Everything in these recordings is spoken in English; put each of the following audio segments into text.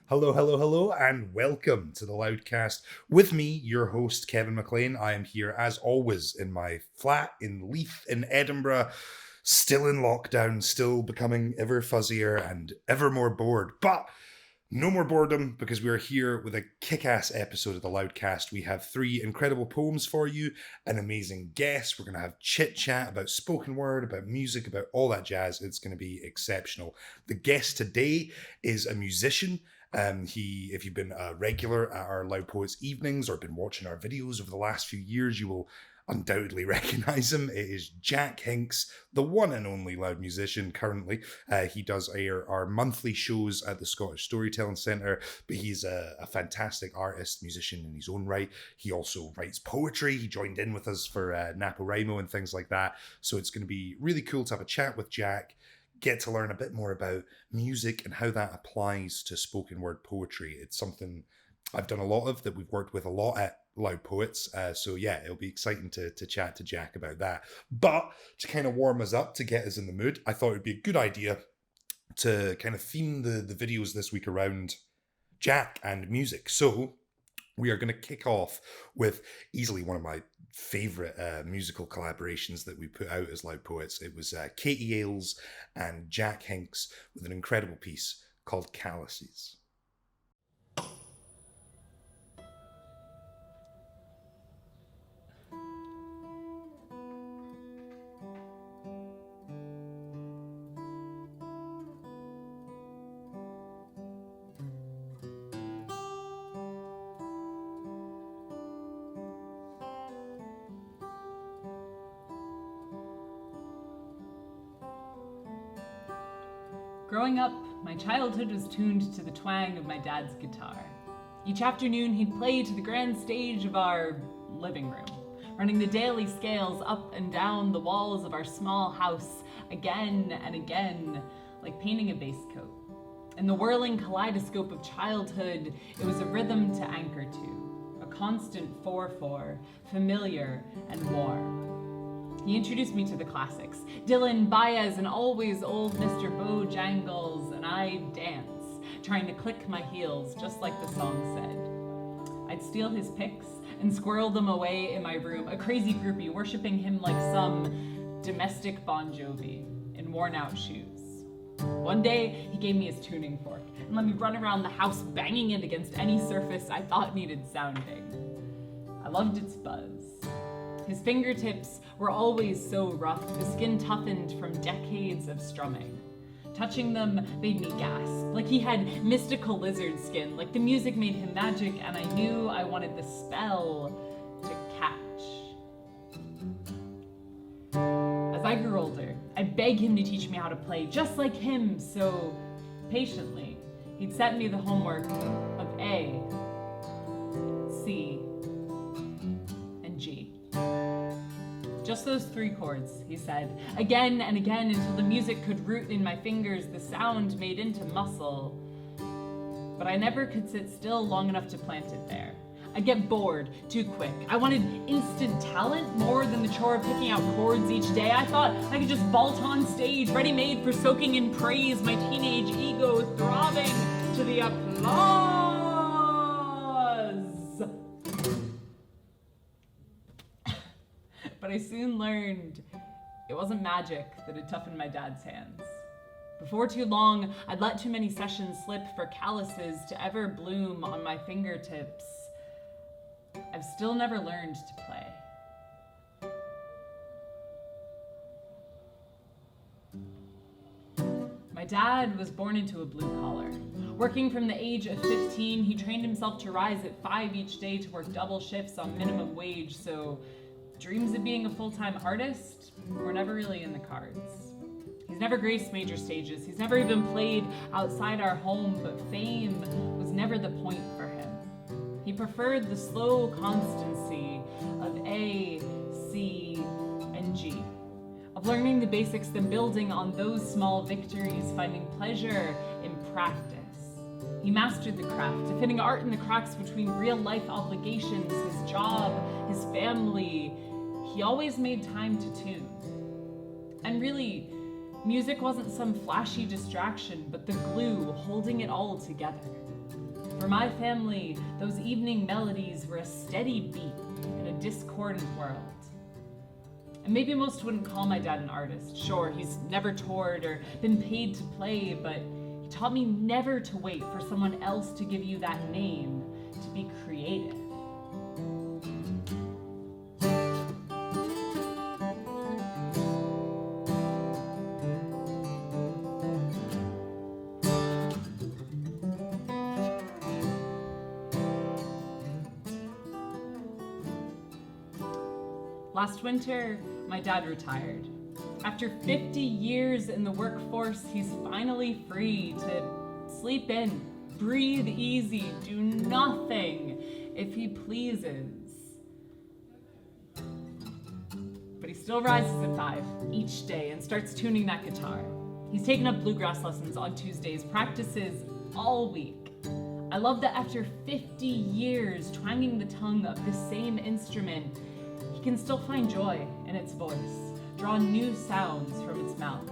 Hello, hello, hello, and welcome to the Loudcast. With me, your host, Kevin McLean. I am here, as always, in my flat in Leith in Edinburgh, still in lockdown, still becoming ever fuzzier and ever more bored. But no more boredom because we are here with a kick ass episode of the Loudcast. We have three incredible poems for you, an amazing guest. We're going to have chit chat about spoken word, about music, about all that jazz. It's going to be exceptional. The guest today is a musician. If you've been a regular at our Loud Poets evenings or been watching our videos over the last few years, you will undoubtedly recognize him. It is Jack Hinks, the one and only loud musician currently. He does our monthly shows at the Scottish Storytelling Centre, but he's a fantastic artist, musician in his own right. He also writes poetry. He joined in with us for NaPoWriMo and things like that. So it's going to be really cool to have a chat with Jack, get to learn a bit more about music and how that applies to spoken word poetry. It's something I've done a lot of, that we've worked with a lot at Loud Poets. So yeah, it'll be exciting to chat to Jack about that. But to kind of warm us up, to get us in the mood, I thought it would be a good idea to kind of theme the videos this week around Jack and music. So we are going to kick off with easily one of my favorite musical collaborations that we put out as Loud Poets. It was Katie Ailes and Jack Hinks with an incredible piece called Calluses. Growing up, my childhood was tuned to the twang of my dad's guitar. Each afternoon, he'd play to the grand stage of our living room, running the daily scales up and down the walls of our small house again and again, like painting a bass coat. In the whirling kaleidoscope of childhood, it was a rhythm to anchor to, a constant 4/4, familiar and warm. He introduced me to the classics, Dylan, Baez, and always old Mr. Bojangles, and I'd dance, trying to click my heels just like the song said. I'd steal his picks and squirrel them away in my room, a crazy groupie worshipping him like some domestic Bon Jovi in worn-out shoes. One day, he gave me his tuning fork and let me run around the house banging it against any surface I thought needed sounding. I loved its buzz. His fingertips were always so rough, the skin toughened from decades of strumming. Touching them made me gasp, like he had mystical lizard skin, like the music made him magic, and I knew I wanted the spell to catch. As I grew older, I'd beg him to teach me how to play just like him, so patiently, he'd set me the homework of A, C, and G. Just those three chords, he said, again and again until the music could root in my fingers, the sound made into muscle. But I never could sit still long enough to plant it there. I'd get bored too quick. I wanted instant talent more than the chore of picking out chords each day. I thought I could just vault on stage, ready-made for soaking in praise, my teenage ego throbbing to the applause. But I soon learned it wasn't magic that had toughened my dad's hands. Before too long, I'd let too many sessions slip for calluses to ever bloom on my fingertips. I've still never learned to play. My dad was born into a blue collar. Working from the age of 15, he trained himself to rise at 5 each day to work double shifts on minimum wage, so dreams of being a full-time artist were never really in the cards. He's never graced major stages. He's never even played outside our home, but fame was never the point for him. He preferred the slow constancy of A, C, and G, of learning the basics, then building on those small victories, finding pleasure in practice. He mastered the craft of fitting art in the cracks between real-life obligations, his job, his family. He always made time to tune. And really, music wasn't some flashy distraction, but the glue holding it all together. For my family, those evening melodies were a steady beat in a discordant world. And maybe most wouldn't call my dad an artist. Sure, he's never toured or been paid to play, but he taught me never to wait for someone else to give you that name to be creative. Last winter, my dad retired. After 50 years in the workforce, he's finally free to sleep in, breathe easy, do nothing if he pleases. But he still rises at 5 each day and starts tuning that guitar. He's taken up bluegrass lessons on Tuesdays, practices all week. I love that after 50 years twanging the tongue of the same instrument, he can still find joy in its voice, draw new sounds from its mouth.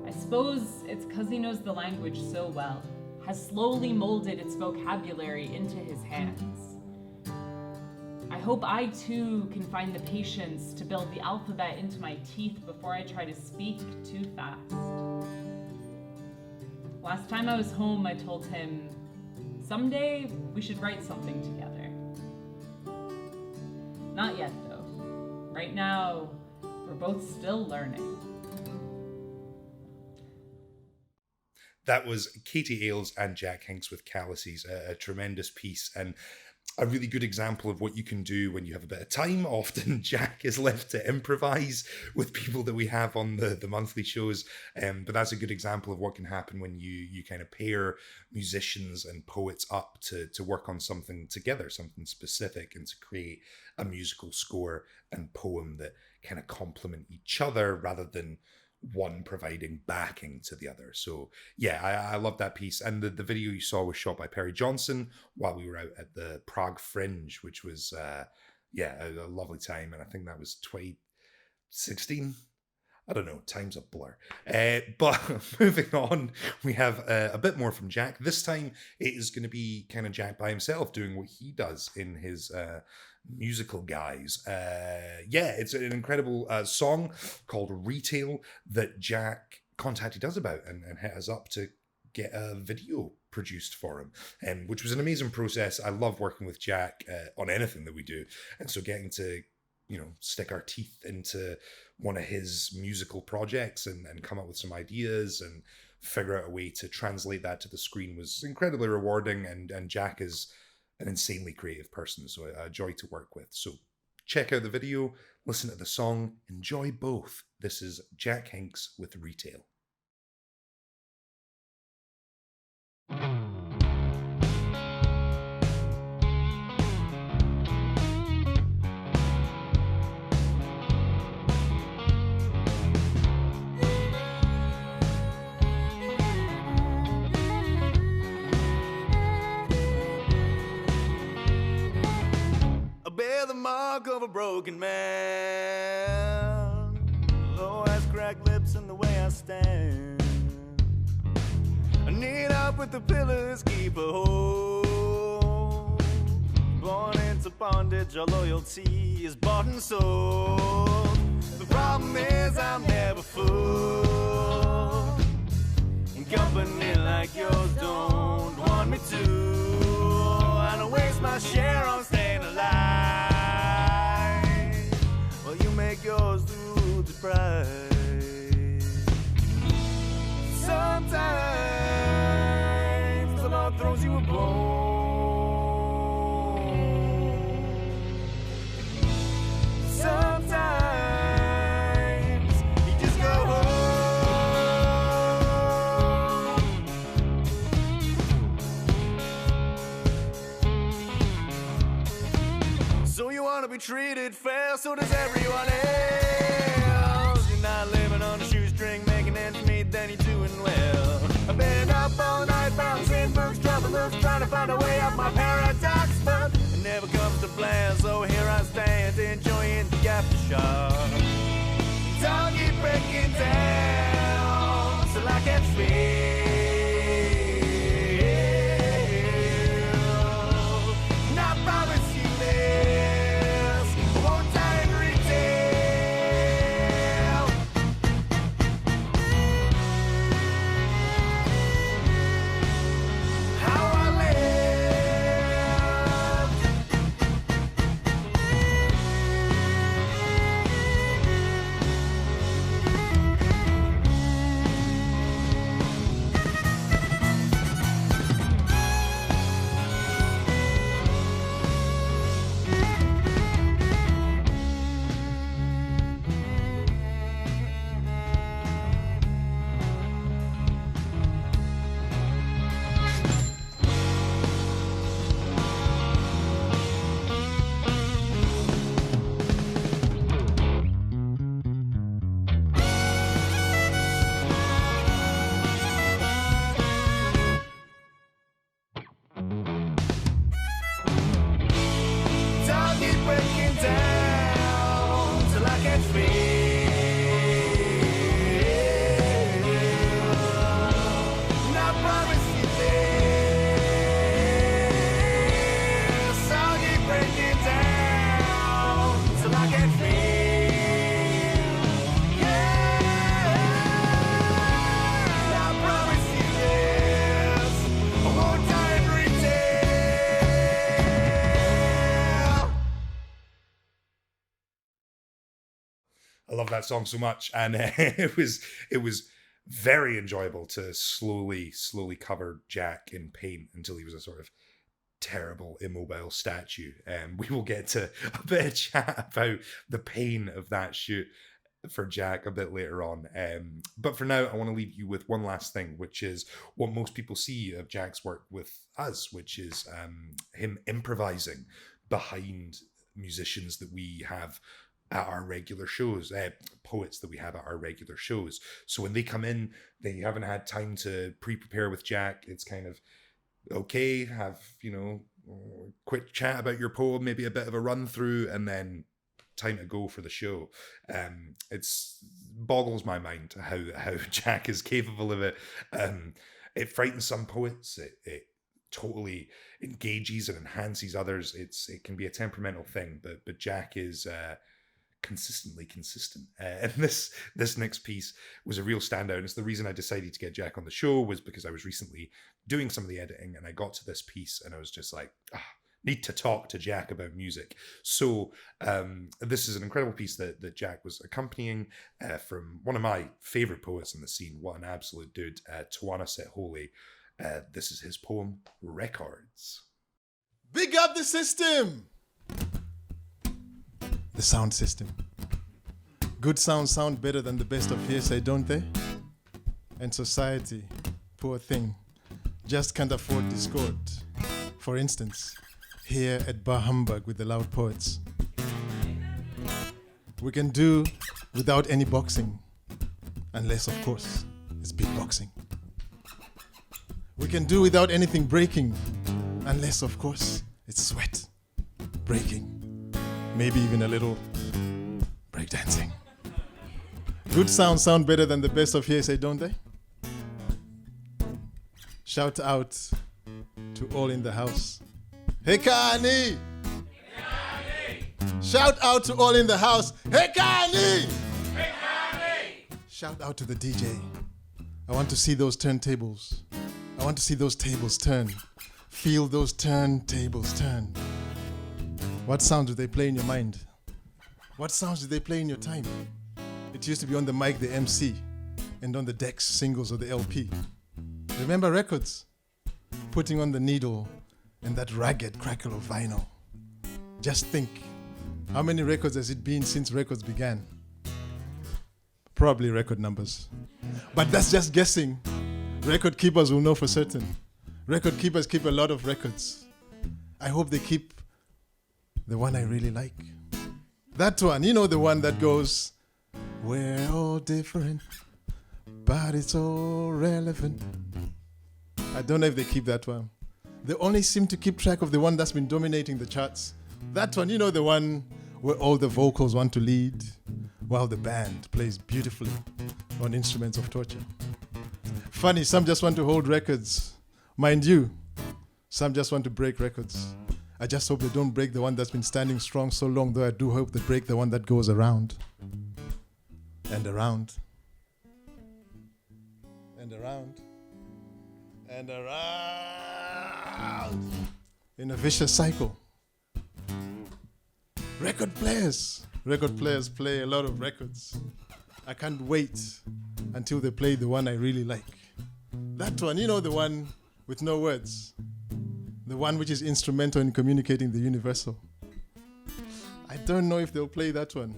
I suppose it's because he knows the language so well, has slowly molded its vocabulary into his hands. I hope I too can find the patience to build the alphabet into my teeth before I try to speak too fast. Last time I was home, I told him, someday we should write something together. Not yet, though. Right now, we're both still learning. That was Katie Ailes and Jack Hinks with Calluses, a tremendous piece and a really good example of what you can do when you have a bit of time. Often Jack is left to improvise with people that we have on the monthly shows, but that's a good example of what can happen when you kind of pair musicians and poets up to work on something together, something specific, and to create a musical score and poem that kind of complement each other rather than one providing backing to the other. So yeah, I love that piece. And the video you saw was shot by Perry Johnson while we were out at the Prague Fringe, which was a lovely time. And I think that was 2016. I don't know, time's a blur. But moving on, we have a bit more from Jack. This time it is going to be kind of Jack by himself doing what he does in his musical guise. It's an incredible song called Retail that Jack contacted us about and hit us up to get a video produced for him, which was an amazing process. I love working with Jack on anything that we do, and so getting to stick our teeth into one of his musical projects and come up with some ideas and figure out a way to translate that to the screen was incredibly rewarding, and Jack is an insanely creative person, so a joy to work with. So check out the video, listen to the song, enjoy both. This is Jack Hinks with Retail. Bear the mark of a broken man. Low eyes, cracked lips, and the way I stand. I need help with the pillars, keep a hold. Born into bondage, our loyalty is bought and sold. The problem is I'm never full, and company like yours don't want me to. I don't waste my share on staying alive. Make yours through the price. Sometimes the Lord throws you a bone. Sometimes you just go home. So you want to be treated fair, so does everyone else. You're not living on a shoestring, making ends meet, then you're doing well. I've been up all night, bouncing books, travelers, trying to find a way out my paradox, but it never comes to plan. So here I stand, enjoying the aftershock. Don't keep breaking down till I can feel. love that song so much, and it was very enjoyable to slowly cover Jack in paint until he was a sort of terrible immobile statue. And we will get to a bit of chat about the pain of that shoot for Jack a bit later on. But for now, I want to leave you with one last thing, which is what most people see of Jack's work with us, which is him improvising behind musicians that we have at our regular shows, poets that we have at our regular shows. So when they come in, they haven't had time to pre-prepare with Jack. It's kind of, okay, have, quick chat about your poem, maybe a bit of a run through, and then time to go for the show. It's boggles my mind how Jack is capable of it. It frightens some poets. It totally engages and enhances others. It can be a temperamental thing, but Jack is consistently consistent. And this next piece was a real standout. And it's the reason I decided to get Jack on the show, was because I was recently doing some of the editing and I got to this piece and I was just like, need to talk to Jack about music. So this is an incredible piece that Jack was accompanying from one of my favorite poets in the scene. What an absolute dude, Tawana Set Holy. This is his poem, Records. Big up the system! The sound system. Good sounds sound better than the best of hearsay, don't they? And society, poor thing, just can't afford discord. For instance, here at Bar Humbug with the Loud Poets, we can do without any boxing, unless, of course, it's beatboxing. We can do without anything breaking, unless, of course, it's sweat breaking. Maybe even a little breakdancing. Good sounds sound better than the best of hearsay, don't they? Shout out to all in the house. Hey, Kani! Shout out to all in the house. Hey, Kani! Hey, Kani! Shout out to the DJ. I want to see those turntables. I want to see those tables turn. Feel those turntables turn. What sounds do they play in your mind? What sounds do they play in your time? It used to be on the mic, the MC, and on the decks, singles or the LP. Remember records? Putting on the needle and that ragged crackle of vinyl. Just think, how many records has it been since records began? Probably record numbers. But that's just guessing. Record keepers will know for certain. Record keepers keep a lot of records. I hope they keep the one I really like. That one, the one that goes, we're all different, but it's all relevant. I don't know if they keep that one. They only seem to keep track of the one that's been dominating the charts. That one, the one where all the vocals want to lead while the band plays beautifully on instruments of torture. Funny, some just want to hold records. Mind you, some just want to break records. I just hope they don't break the one that's been standing strong so long, though I do hope they break the one that goes around and around and around and around in a vicious cycle. Record players play a lot of records. I can't wait until they play the one I really like. That one, the one with no words. The one which is instrumental in communicating the universal. I don't know if they'll play that one.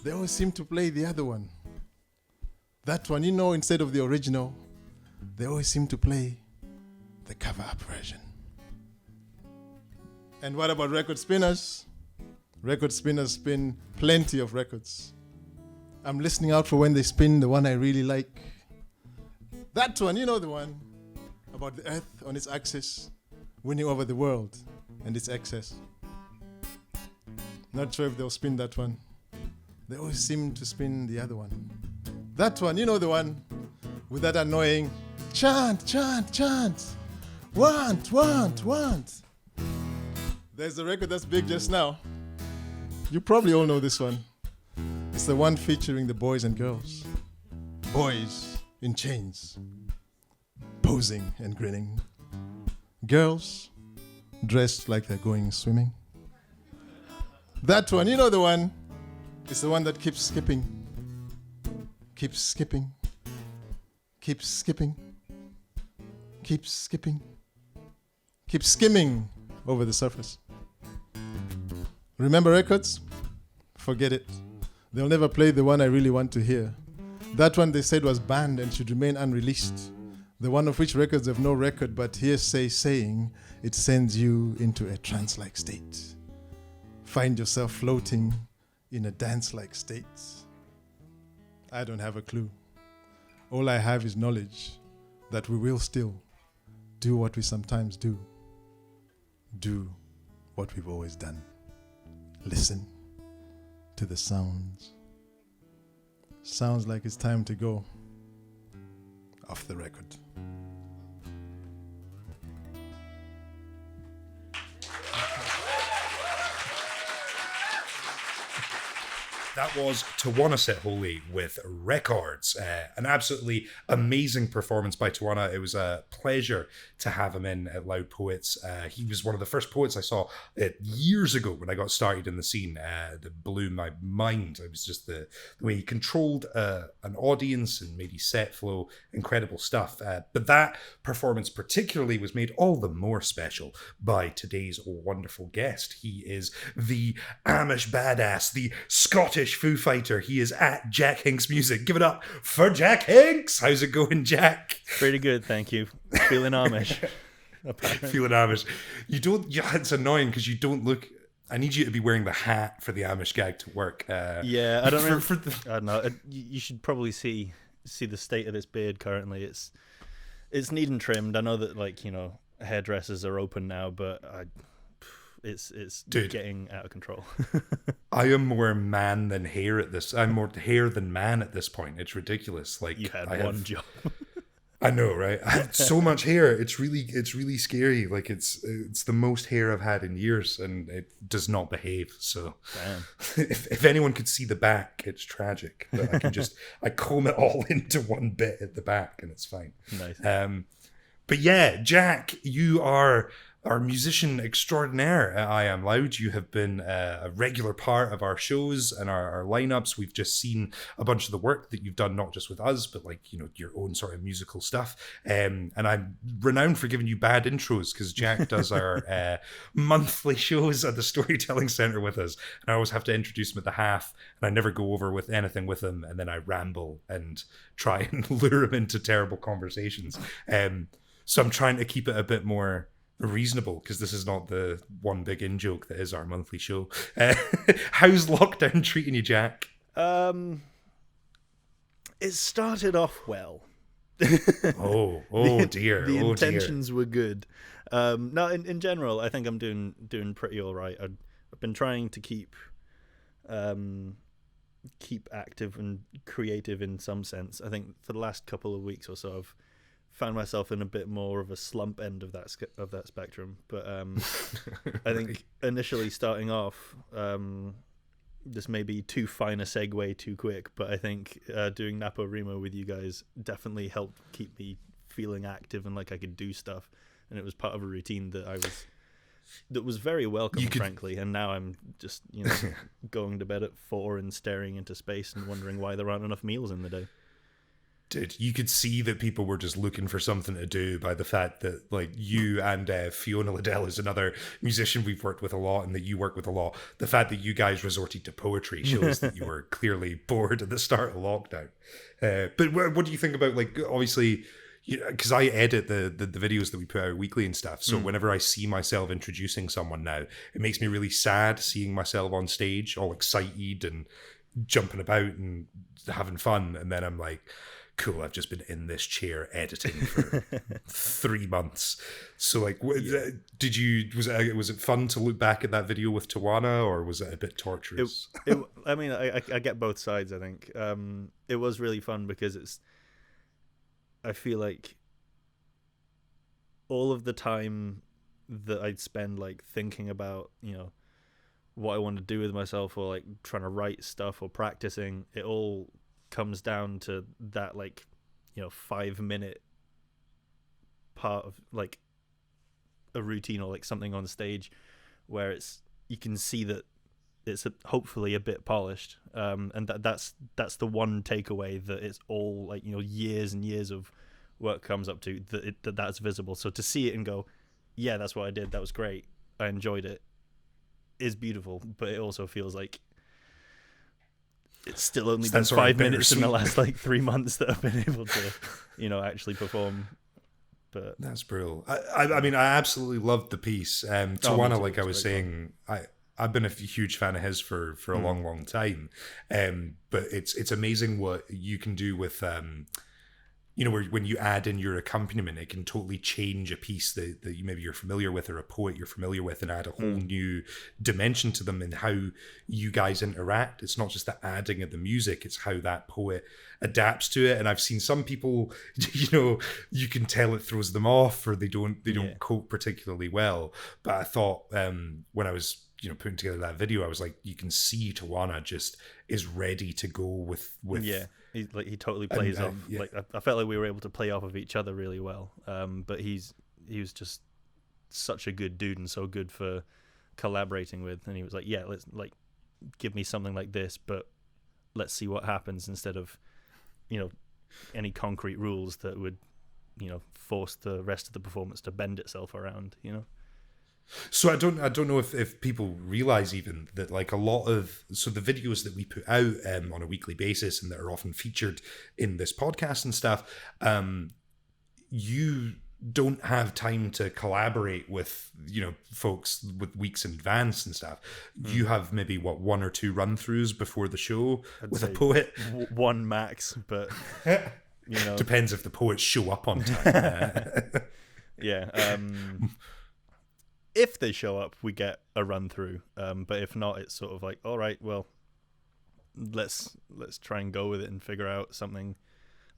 They always seem to play the other one. That one, instead of the original, they always seem to play the cover-up version. And what about record spinners? Record spinners spin plenty of records. I'm listening out for when they spin the one I really like. That one, the one about the earth on its axis, winning over the world and its excess. Not sure if they'll spin that one. They always seem to spin the other one. That one, the one with that annoying chant, chant, chant. Want, want, want. There's a record that's big just now. You probably all know this one. It's the one featuring the boys and girls. Boys in chains, posing and grinning. Girls dressed like they're going swimming. That one, the one It's the one that keeps skipping. Keeps skipping. Keeps skipping. Keeps skipping. Keeps skimming over the surface. Remember records? Forget it. They'll never play the one I really want to hear. That one they said was banned and should remain unreleased. The one of which records have no record but hearsay saying it sends you into a trance-like state. Find yourself floating in a dance-like state. I don't have a clue. All I have is knowledge that we will still do what we sometimes do. Do what we've always done. Listen to the sounds. Sounds like it's time to go off the record. That was Tawana Set Holy with Records. An absolutely amazing performance by Tawana. It was a pleasure to have him in at Loud Poets. He was one of the first poets I saw years ago when I got started in the scene. That blew my mind. It was just the way he controlled an audience and made his set flow. Incredible stuff. But that performance particularly was made all the more special by today's wonderful guest. He is the Amish badass, the Scottish Foo Fighter. He is at Jack Hinks Music. Give it up for Jack Hinks. How's it going, Jack? Pretty good, thank you. Feeling Amish. Feeling Amish. You don't. Yeah, it's annoying because you don't look. I need you to be wearing the hat for the Amish gag to work. Yeah, I don't know. I don't know. You should probably see the state of this beard currently. It's needing trimmed. I know that, like, you know, hairdressers are open now, but it's Dude, getting out of control. I am more man than hair at this. I'm more hair than man at this point. It's ridiculous. Like, You had I one have, job. I know, right? I have so much hair. It's really scary. Like, it's the most hair I've had in years, and it does not behave. So, Damn. if anyone could see the back, it's tragic. But I comb it all into one bit at the back, and it's fine. Nice. But yeah, Jack, you are our musician extraordinaire at I Am Loud. You have been a regular part of our shows and our lineups. We've just seen a bunch of the work that you've done, not just with us, but like, you know, your own sort of musical stuff. And I'm renowned for giving you bad intros because Jack does our monthly shows at the Storytelling Centre with us. And I always have to introduce him at the half, and I never go over with anything with him. And then I ramble and try and lure him into terrible conversations. So I'm trying to keep it a bit more reasonable because this is not the one big in joke that is our monthly show. How's lockdown treating you, Jack? It started off well. Oh dear. The intentions were good. No, in general, I think I'm doing pretty all right. I've been trying to keep active and creative in some sense. I think for the last couple of weeks or so, I've found myself in a bit more of a slump end of that spectrum. But I think initially starting off, this may be too fine a segue too quick, but I think doing NaPoWriMo with you guys definitely helped keep me feeling active and like I could do stuff. And it was part of a routine that was very welcome, frankly. And now I'm just, you know, going to bed at 4 and staring into space and wondering why there aren't enough meals in the day. Dude, you could see that people were just looking for something to do by the fact that, like, you and Fiona Liddell is another musician we've worked with a lot and that you work with a lot. The fact that you guys resorted to poetry shows that you were clearly bored at the start of lockdown. But what do you think about, like, obviously, because I edit the videos that we put out weekly and stuff. So whenever I see myself introducing someone now, it makes me really sad seeing myself on stage all excited and jumping about and having fun. And then I'm like, cool, I've just been in this chair editing for 3 months. So, like, was it fun to look back at that video with Tawana, or was it a bit torturous? I mean, I get both sides, I think. It was really fun because I feel like all of the time that I'd spend, like, thinking about, you know, what I want to do with myself, or like trying to write stuff or practicing, it all comes down to that, like, you know, 5-minute part of like a routine or like something on stage where you can see that hopefully a bit polished, and that's the one takeaway, that it's all like, years and years of work comes up to, that's visible. So to see it and go, yeah, that's what I did, that was great, I enjoyed it, is beautiful. But it also feels like it's still only been 5 minutes in the last like 3 months that I've been able to actually perform. But that's brilliant. I mean, I absolutely loved the piece. Tawana, like I was saying, I've been a huge fan of his for a long time. But it's amazing what you can do with when you add in your accompaniment, it can totally change a piece that maybe you're familiar with, or a poet you're familiar with, and add a whole new dimension to them, and how you guys interact. It's not just the adding of the music, it's how that poet adapts to it. And I've seen some people, you can tell it throws them off, or they don't cope particularly well. But I thought when I was putting together that video, I was like, you can see Tawana just is ready to go with he totally plays off. Yeah. Like I felt like we were able to play off of each other really well. But he was just such a good dude, and so good for collaborating with. And he was like, yeah, let's give me something like this, but let's see what happens, instead of any concrete rules that would force the rest of the performance to bend itself around. So I don't know if people realize even that, like, a lot of the videos that we put out on a weekly basis, and that are often featured in this podcast and stuff, you don't have time to collaborate with folks with weeks in advance and stuff. You have maybe one or two run throughs before the show with a poet, one max, but depends if the poets show up on time. Yeah. If they show up, we get a run through. But if not, it's sort of like, all right, well, let's try and go with it and figure out something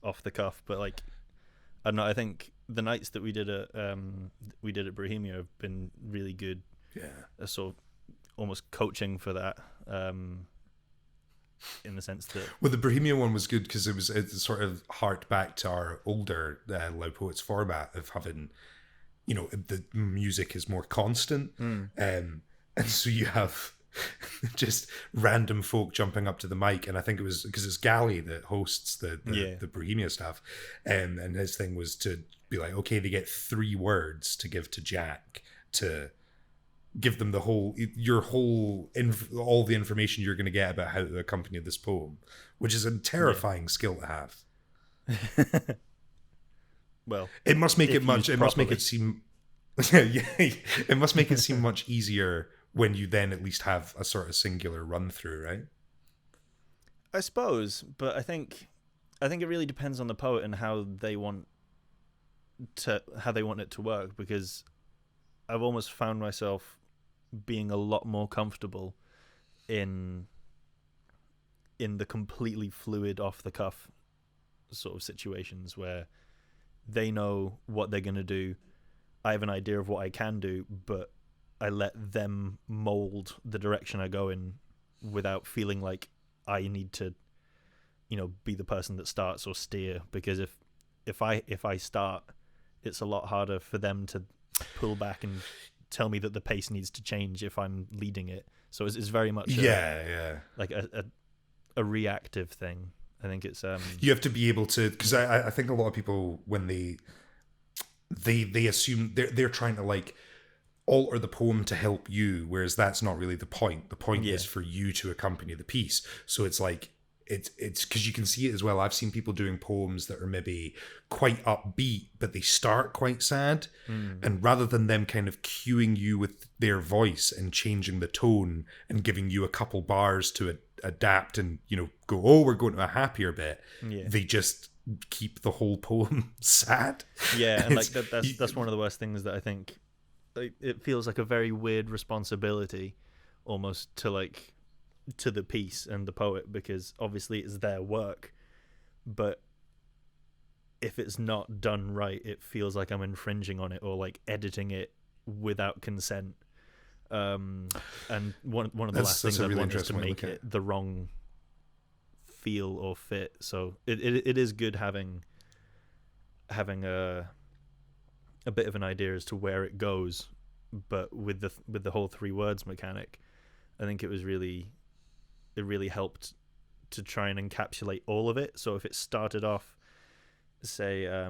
off the cuff. But like, I don't know. I think the nights that we did at Bohemia have been really good. Yeah, sort of almost coaching for that. In the sense that, well, the Bohemia one was good because it sort of harked back to our older Loud Poets format of having, the music is more constant. And so you have just random folk jumping up to the mic. And I think it was because it's Gally that hosts the Bohemia stuff. And his thing was to be like, okay, they get 3 words to give to Jack to give them all the information you're going to get about how to accompany this poem, which is a terrifying skill to have. Well, it must make it seem it must make it seem much easier when you then at least have a sort of singular run through, right? I suppose, but I think it really depends on the poet and how they want it to work, because I've almost found myself being a lot more comfortable in the completely fluid, off the cuff sort of situations where they know what they're going to do. I have an idea of what I can do, but I let them mold the direction I go in without feeling like I need to, be the person that starts or steer. Because if I start, it's a lot harder for them to pull back and tell me that the pace needs to change if I'm leading it. So it's very much like a reactive thing. I think it's you have to be able to, because I think a lot of people, when they assume they're trying to like alter the poem to help you, whereas that's not really the point. The point is for you to accompany the piece. So it's like it's because you can see it as well. I've seen people doing poems that are maybe quite upbeat, but they start quite sad, and rather than them kind of cueing you with their voice and changing the tone and giving you a couple bars to adapt and go, oh, we're going to a happier bit, they just keep the whole poem sad. And like that's one of the worst things that I think. It feels like a very weird responsibility almost to the piece and the poet, because obviously it's their work, but if it's not done right, it feels like I'm infringing on it or like editing it without consent. And one of the last things I want is to make it the wrong feel or fit. So it is good having a bit of an idea as to where it goes, but with the whole 3 words mechanic, I think it really helped to try and encapsulate all of it. So if it started off, say, I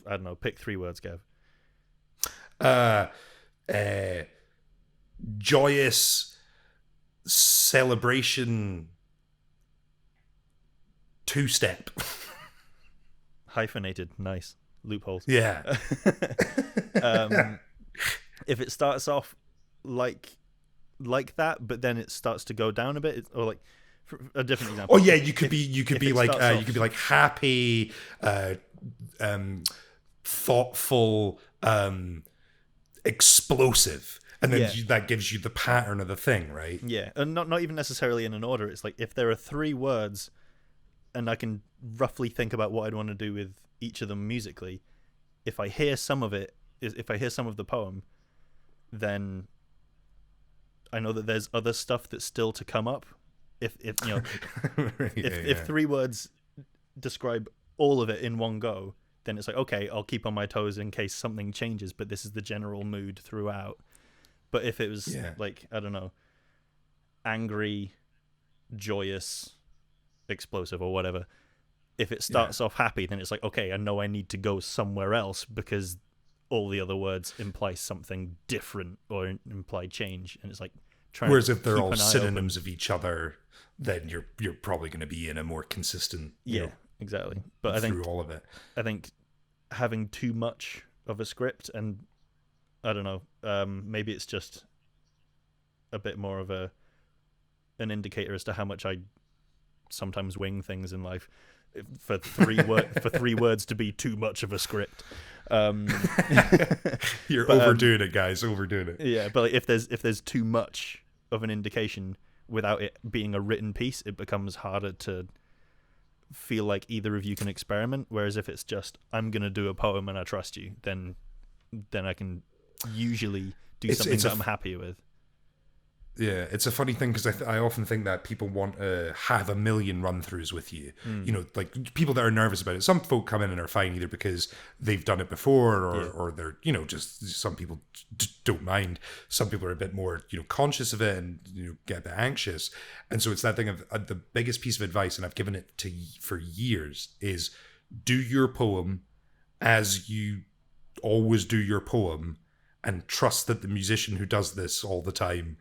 don't know, pick 3 words, Gav. Joyous celebration 2-step. Hyphenated, nice. Loopholes. Yeah. If it starts off like that, but then it starts to go down a bit, or like, for a different example. Oh yeah, you could be like happy, thoughtful, explosive, and then that gives you the pattern of the thing, right? Yeah, and not even necessarily in an order. It's like if there are 3 words, and I can roughly think about what I'd want to do with each of them musically. If I hear some of it, if I hear some of the poem, then I know that there's other stuff that's still to come up. If you know, if 3 words describe all of it in one go, then it's like, okay, I'll keep on my toes in case something changes, but this is the general mood throughout. But if it was like, I don't know, angry, joyous, explosive, or whatever, if it starts off happy, then it's like, okay, I know I need to go somewhere else because all the other words imply something different or imply change, and it's like trying. Whereas to if they're keep all an eye synonyms open. of each other, then you're probably going to be in a more consistent. Exactly. But I through think all of it. I think having too much of a script, and I don't know, maybe it's just a bit more of an indicator as to how much I sometimes wing things in life. For 3 words to be too much of a script. You're overdoing it, guys. Overdoing it. Yeah, but like, if there's too much of an indication without it being a written piece, it becomes harder to feel like either of you can experiment. Whereas if it's just, I'm gonna do a poem and I trust you, then I can usually do something that I'm happy with. Yeah, it's a funny thing because I often think that people want to have a million run-throughs with you. You know, like people that are nervous about it. Some folk come in and are fine either because they've done it before or they're, you know, just some people don't mind. Some people are a bit more, you know, conscious of it and, you know, get a bit anxious. And so it's that thing of the biggest piece of advice, and I've given it for years, is do your poem as you always do your poem and trust that the musician who does this all the time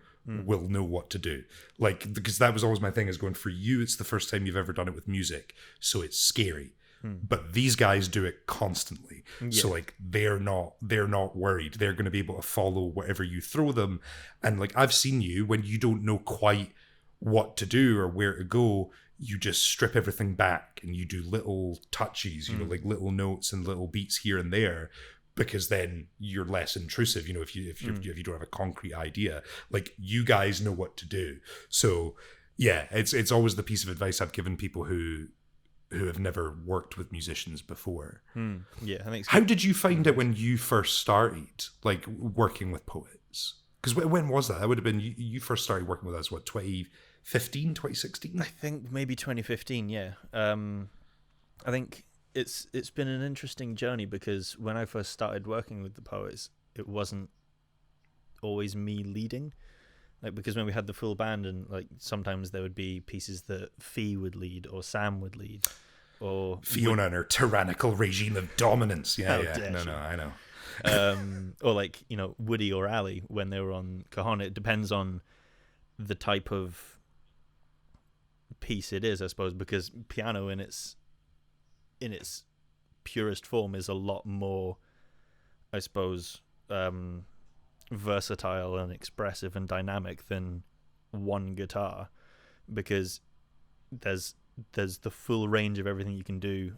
will know what to do. Like, because that was always my thing, is going, for you it's the first time you've ever done it with music, so it's scary. But these guys do it constantly. So like they're not worried. They're going to be able to follow whatever you throw them. And like I've seen you, when you don't know quite what to do or where to go, you just strip everything back and you do little touches, you know, like little notes and little beats here and there, because then you're less intrusive. You know, if you don't have a concrete idea, like you guys know what to do. So yeah, it's always the piece of advice I've given people who have never worked with musicians before. Yeah, I think. How did you find it when you first started, like, working with poets? Because when was that? That would have been, you first started working with us, what, 2015, 2016? I think maybe 2015. Yeah. I think it's been an interesting journey, because when I first started working with the poets, it wasn't always me leading. Like, because when we had the full band, and like sometimes there would be pieces that Fee would lead or Sam would lead, or Fiona and her tyrannical regime of dominance. How Yeah. dare she. No, I know. or like, you know, Woody or Ali when they were on Cajon. It depends on the type of piece it is, I suppose, because piano in its purest form is a lot more, I suppose, versatile and expressive and dynamic than one guitar, because there's the full range of everything you can do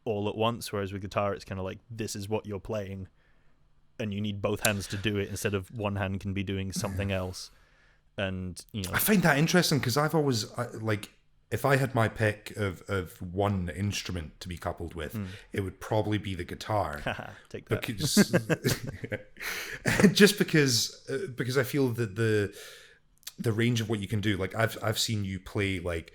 all at once, whereas with guitar it's kind of like, this is what you're playing and you need both hands to do it, instead of one hand can be doing something else. And you know, I find that interesting, because I've always like, if I had my pick of one instrument to be coupled with, it would probably be the guitar. take that. Because, just because I feel that the range of what you can do, like I've seen you play like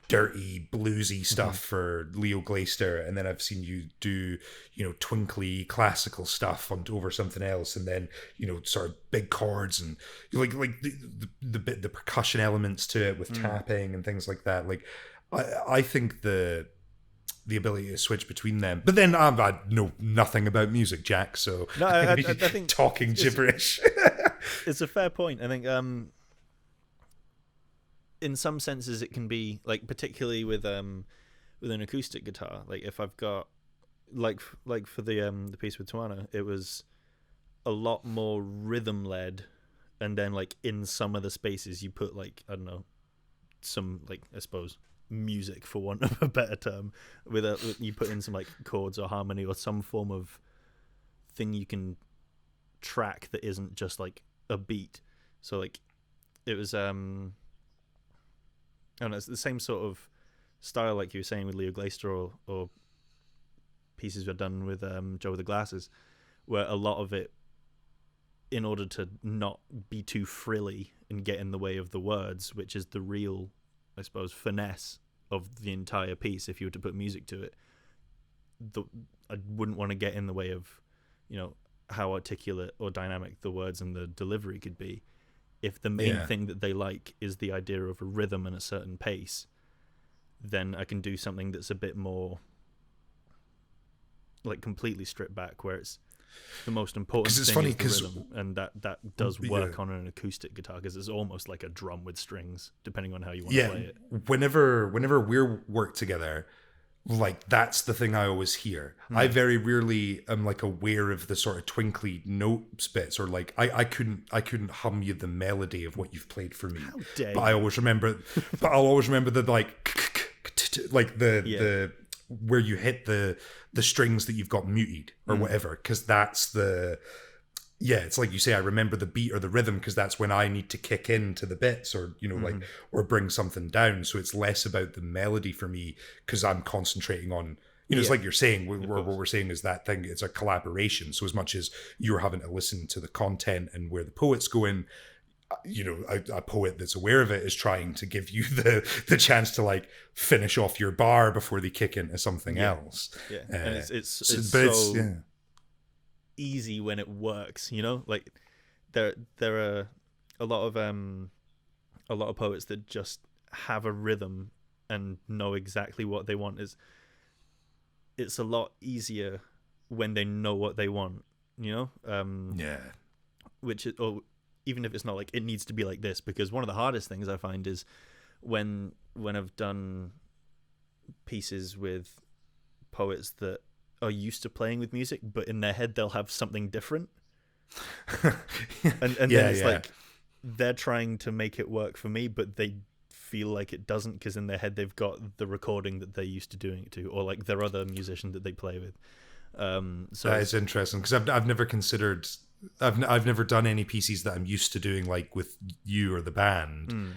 dirty bluesy stuff for Leo Glaister, and then I've seen you do, twinkly classical stuff over something else, and then sort of big chords and like the percussion elements to it with tapping and things like that. Like I think the ability to switch between them, but then I know nothing about music, Jack, so no, I think talking gibberish. It's a fair point. I think in some senses it can be like, particularly with an acoustic guitar, like if I've got like for the piece with Tawana, it was a lot more rhythm led, and then like in some of the spaces you put like, I don't know, some like, I suppose, music, for want of a better term, you put in some like chords or harmony or some form of thing you can track that isn't just like a beat. So like it was I don't know, it's the same sort of style like you were saying with Leo Glaister or pieces we've done with Joe with the Glasses, where a lot of it, in order to not be too frilly and get in the way of the words, which is the real, I suppose, finesse of the entire piece, if you were to put music to it, I wouldn't want to get in the way of, how articulate or dynamic the words and the delivery could be. If the main thing that they like is the idea of a rhythm and a certain pace, then I can do something that's a bit more like completely stripped back, where it's the most important thing is the rhythm, and that does work on an acoustic guitar, because it's almost like a drum with strings, depending on how you want to play it. Whenever we're work together, like that's the thing I always hear. I very rarely am like aware of the sort of twinkly note bits, or like I couldn't hum you the melody of what you've played for me. How dare but I'll always remember the like the where you hit the strings that you've got muted or whatever, because that's it's like you say, I remember the beat or the rhythm because that's when I need to kick into the bits, or like, or bring something down. So it's less about the melody for me, because I'm concentrating on, it's like you're saying, what we're saying is that thing, it's a collaboration. So as much as you're having to listen to the content and where the poet's going, a poet that's aware of it is trying to give you the chance to like finish off your bar before they kick into something else. And it's so easy when it works, like there are a lot of poets that just have a rhythm and know exactly what they want. It's a lot easier when they know what they want, which is, or even if it's not like it needs to be like this, because one of the hardest things I find is when I've done pieces with poets that are used to playing with music, but in their head they'll have something different, and then it's like they're trying to make it work for me, but they feel like it doesn't, because in their head they've got the recording that they're used to doing it to, or like their other musician that they play with. So that is interesting, because I've never considered, I've never done any pieces that I'm used to doing like with you or the band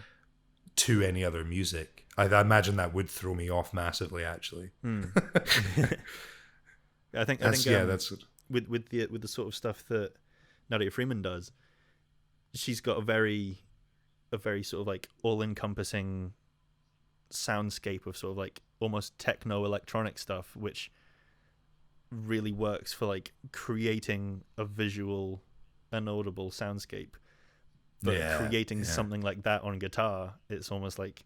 to any other music. I imagine that would throw me off massively, actually. I think that's with the sort of stuff that Nadia Freeman does, she's got a very sort of like all-encompassing soundscape of sort of like almost techno electronic stuff, which really works for like creating a visual, an audible soundscape. But creating something like that on guitar, it's almost like,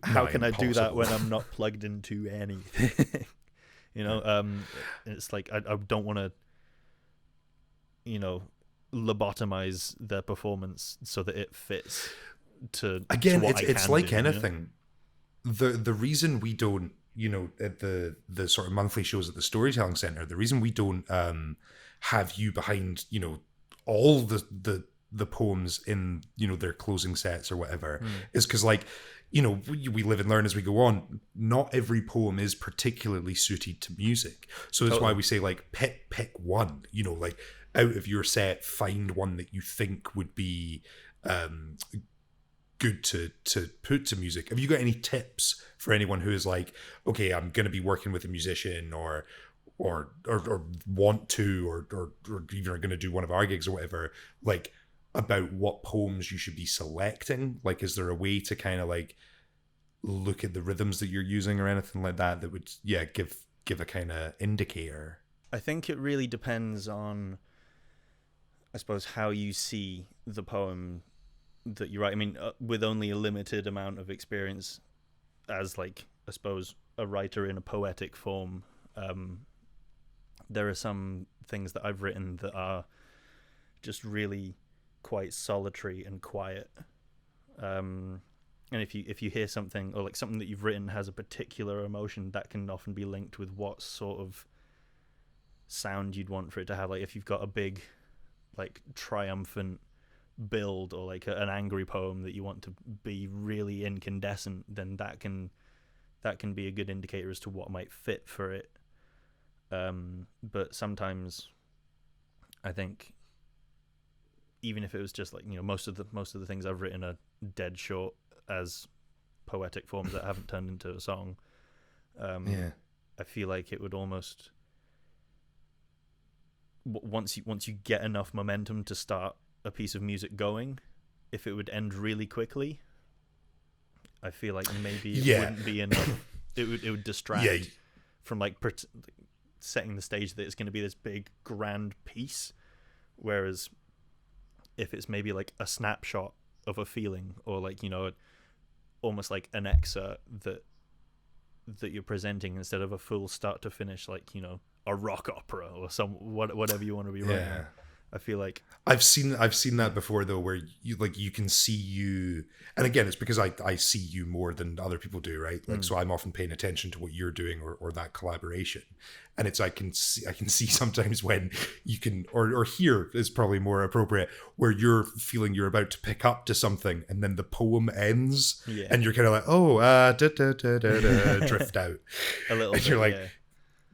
how can I do that when I'm not plugged into anything? It's like I don't want to, lobotomize their performance so that it fits to again. To what it's like anything. The reason we don't, at the sort of monthly shows at the Storytelling Center, the reason we don't have you behind, all the poems in, their closing sets or whatever, is because like, we live and learn as we go on. Not every poem is particularly suited to music. So that's why we say like pick one, like out of your set, find one that you think would be good to put to music. Have you got any tips for anyone who is like, okay, I'm going to be working with a musician or want to, or even are going to do one of our gigs or whatever, like about what poems you should be selecting? Like, is there a way to kind of like look at the rhythms that you're using or anything like that that would give a kind of indicator? I think it really depends on, I suppose, how you see the poem that you write. I mean, with only a limited amount of experience as, like, I suppose, a writer in a poetic form, there are some things that I've written that are just really quite solitary and quiet. And if you hear something, or like something that you've written has a particular emotion, that can often be linked with what sort of sound you'd want for it to have. Like if you've got a big, like, triumphant build, or like an angry poem that you want to be really incandescent, then that can be a good indicator as to what might fit for it. But sometimes I think even if it was just like, you know, most of the things I've written are dead short as poetic forms that haven't turned into a song. I feel like it would almost, once you get enough momentum to start a piece of music going, if it would end really quickly, I feel like maybe it wouldn't be enough. It would distract from like setting the stage that it's going to be this big grand piece. Whereas if it's maybe like a snapshot of a feeling, or like, you know, almost like an excerpt that you're presenting instead of a full start to finish, like, you know, a rock opera or whatever you want to be writing. I feel like I've seen that before though, where you can see you, and again it's because I see you more than other people do, right? Like so I'm often paying attention to what you're doing or that collaboration, and it's I can see sometimes when you can or hear is probably more appropriate, where you're feeling you're about to pick up to something and then the poem ends and you're kind of like drift out a little and bit, you're like,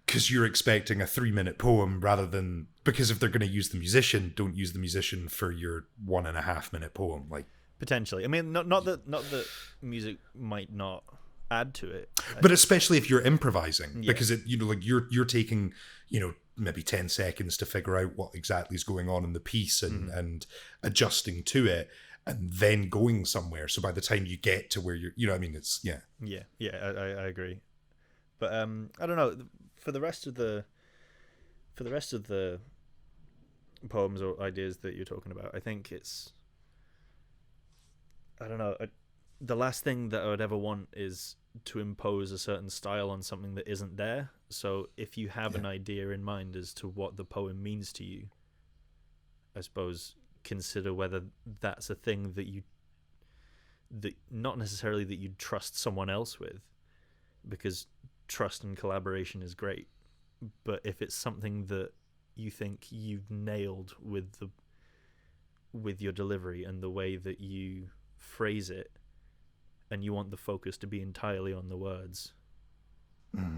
because you're expecting a 3-minute poem rather than, because if they're going to use the musician, don't use the musician for your 1.5-minute poem. Like potentially, I mean, not that music might not add to it, but especially if you're improvising, because it, you know, like you're taking, you know, maybe 10 seconds to figure out what exactly is going on in the piece and adjusting to it, and then going somewhere. So by the time you get to where you're, you know, I mean, it's I agree. But I don't know. For the rest of the poems or ideas that you're talking about, I think it's, I don't know, the last thing that I would ever want is to impose a certain style on something that isn't there. So if you have an idea in mind as to what the poem means to you, I suppose consider whether that's a thing that not necessarily that you'd trust someone else with, because trust and collaboration is great, but if it's something that you think you've nailed with your delivery and the way that you phrase it, and you want the focus to be entirely on the words,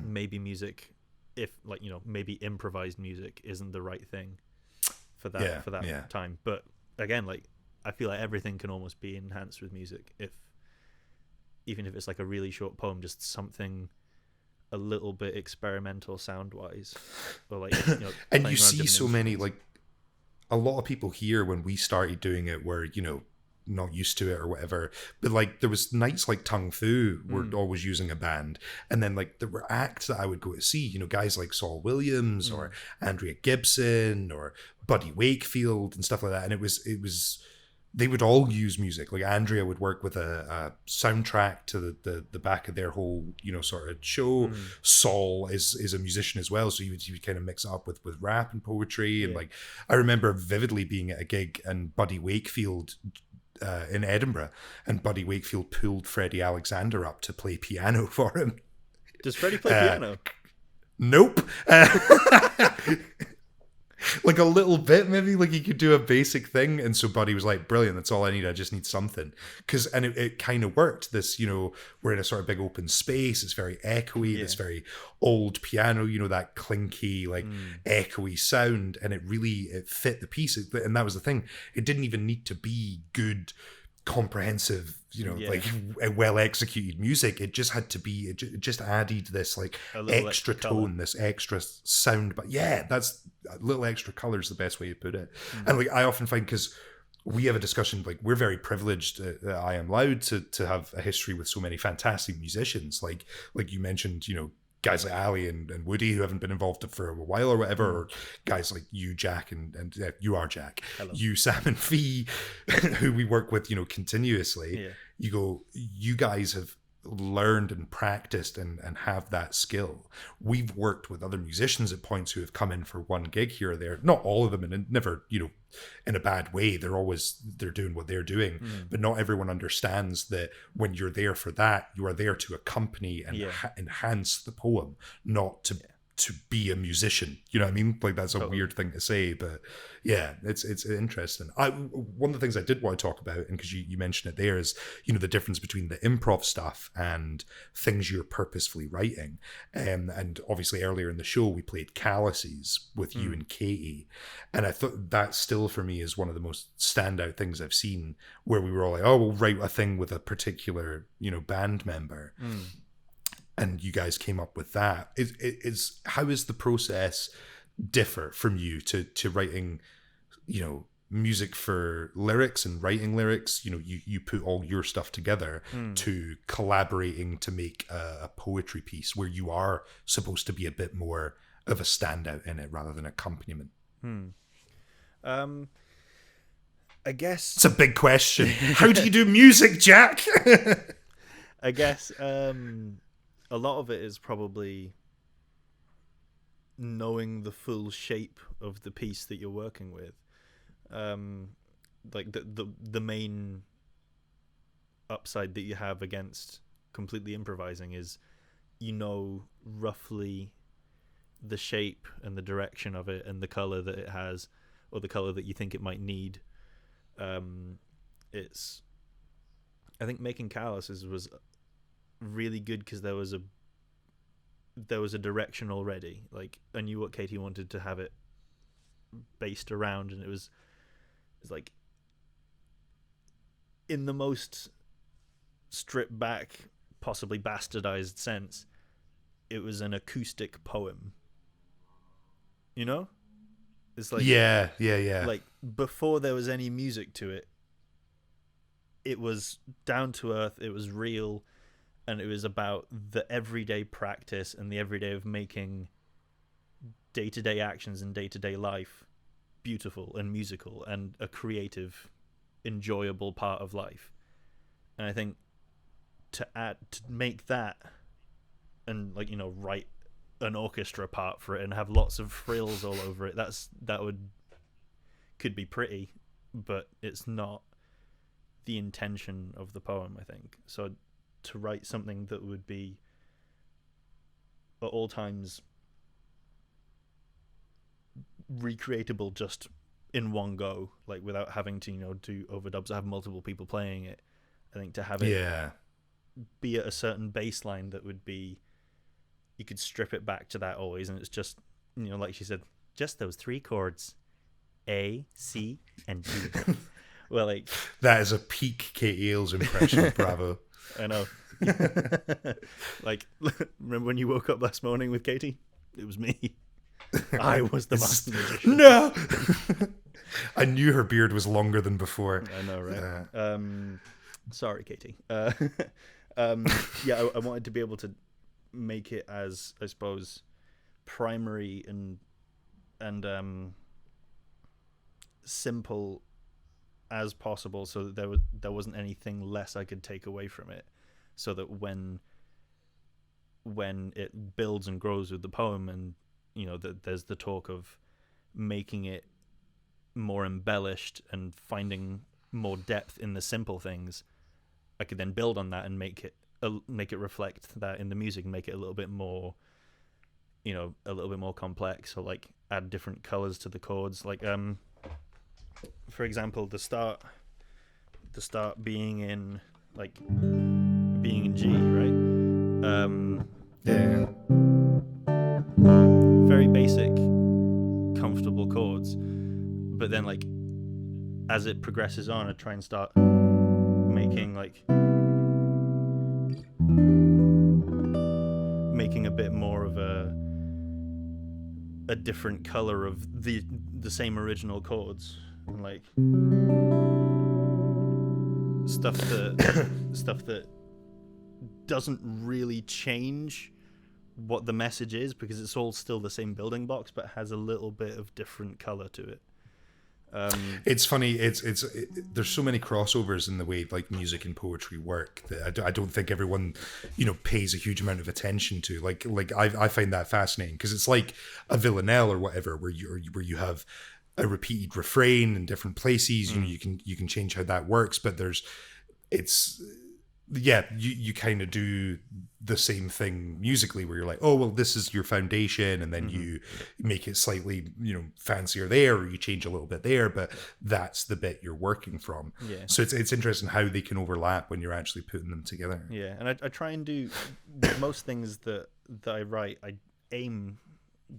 maybe music, if, like, you know, maybe improvised music isn't the right thing for that time. But again, like, I feel like everything can almost be enhanced with music, even if it's like a really short poem, just something a little bit experimental sound wise, or like, you know, and you see so many, like, a lot of people here when we started doing it were, you know, not used to it or whatever, but like there was nights like Tung Fu were always using a band, and then like there were acts that I would go to see, you know, guys like Saul Williams or Andrea Gibson or Buddy Wakefield and stuff like that, and it was they would all use music. Like Andrea would work with a soundtrack to the back of their whole, you know, sort of show. Saul is a musician as well, so he would kind of mix it up with rap and poetry. And like I remember vividly being at a gig and Buddy Wakefield in Edinburgh, and Buddy Wakefield pulled Freddie Alexander up to play piano for him. Does Freddie play piano? Nope. Like a little bit, maybe, like he could do a basic thing. And so Buddy was like, brilliant, that's all I need, I just need something. And it kind of worked. This, you know, we're in a sort of big open space, it's very echoey, this very old piano, you know, that clinky, like echoey sound, and it fit the piece. And that was the thing, it didn't even need to be good, comprehensive, you know, like well executed music. It just had to be, it just added this like extra tone, this extra sound. But that's a little extra color is the best way to put it. And like I often find, because we have a discussion, like, we're very privileged that I Am Loud to have a history with so many fantastic musicians, like you mentioned, guys like Ali and Woody, who haven't been involved for a while or whatever, or guys like you, Jack, and you are Jack. Hello. You, Sam, and Fee, who we work with, continuously. Yeah. You guys have learned and practiced and have that skill. We've worked with other musicians at points who have come in for one gig here or there, not all of them, and never, in a bad way. They're doing what they're doing, but not everyone understands that when you're there for that, you are there to accompany and enhance the poem, not to be a musician. You know what I mean? Like, that's a weird thing to say, but yeah, it's interesting. One of the things I did want to talk about, and because you mentioned it there, is the difference between the improv stuff and things you're purposefully writing. And obviously earlier in the show we played Calluses with you and Katie, and I thought that still for me is one of the most standout things I've seen, where we were all like, oh, we'll write a thing with a particular band member. And you guys came up with that. How is the process differ from you to writing, music for lyrics and writing lyrics? You put all your stuff together to collaborating to make a poetry piece where you are supposed to be a bit more of a standout in it rather than accompaniment. I guess it's a big question. How do you do music, Jack? I guess a lot of it is probably knowing the full shape of the piece that you're working with. Like the main upside that you have against completely improvising is roughly the shape and the direction of it and the color that it has, or the color that you think it might need. I think making Calluses was really good because there was a direction already. Like, I knew what Katie wanted to have it based around, and it's like, in the most stripped back, possibly bastardized sense, it was an acoustic poem. It's like, yeah. Like, before there was any music to it, it was down to earth, it was real, and it was about the everyday practice and the everyday of making day-to-day actions and day-to-day life beautiful and musical and a creative, enjoyable part of life. And I think to make that and, like, write an orchestra part for it and have lots of frills all over it, could be pretty, but it's not the intention of the poem, I think. So to write something that would be at all times recreatable just in one go, like without having to do overdubs or have multiple people playing it, I think to have it be at a certain baseline that would be, you could strip it back to that always, and it's just, like she said, just those three chords, A, C, and G. Well, like, that is a peak Katie Ailes impression. Bravo. I know. Like, remember when you woke up last morning with Katie? It was me. I was the master magician. No. I knew her beard was longer than before. I know, right? Sorry, Katie. I wanted to be able to make it as, I suppose, primary and simple as possible, so that there wasn't anything less I could take away from it, so that when it builds and grows with the poem, and that there's the talk of making it more embellished and finding more depth in the simple things, I could then build on that and make it reflect that in the music and make it a little bit more, a little bit more complex, or like add different colors to the chords. Like, for example, the start being in G, right? Very basic, comfortable chords, but then, like, as it progresses on, I try and start making a bit more of a different color of the same original chords, and like stuff that doesn't really change what the message is, because it's all still the same building blocks, but has a little bit of different color to it. It's funny. There's so many crossovers in the way like music and poetry work that I don't think everyone, pays a huge amount of attention to. Like I find that fascinating, because it's like a villanelle or whatever, where you have a repeated refrain in different places. You can change how that works, but you kind of do the same thing musically, where you're like, oh well, this is your foundation, and then you make it slightly fancier there, or you change a little bit there, but that's the bit you're working from. So it's interesting how they can overlap when you're actually putting them together. And I try and do most things that I write. I aim,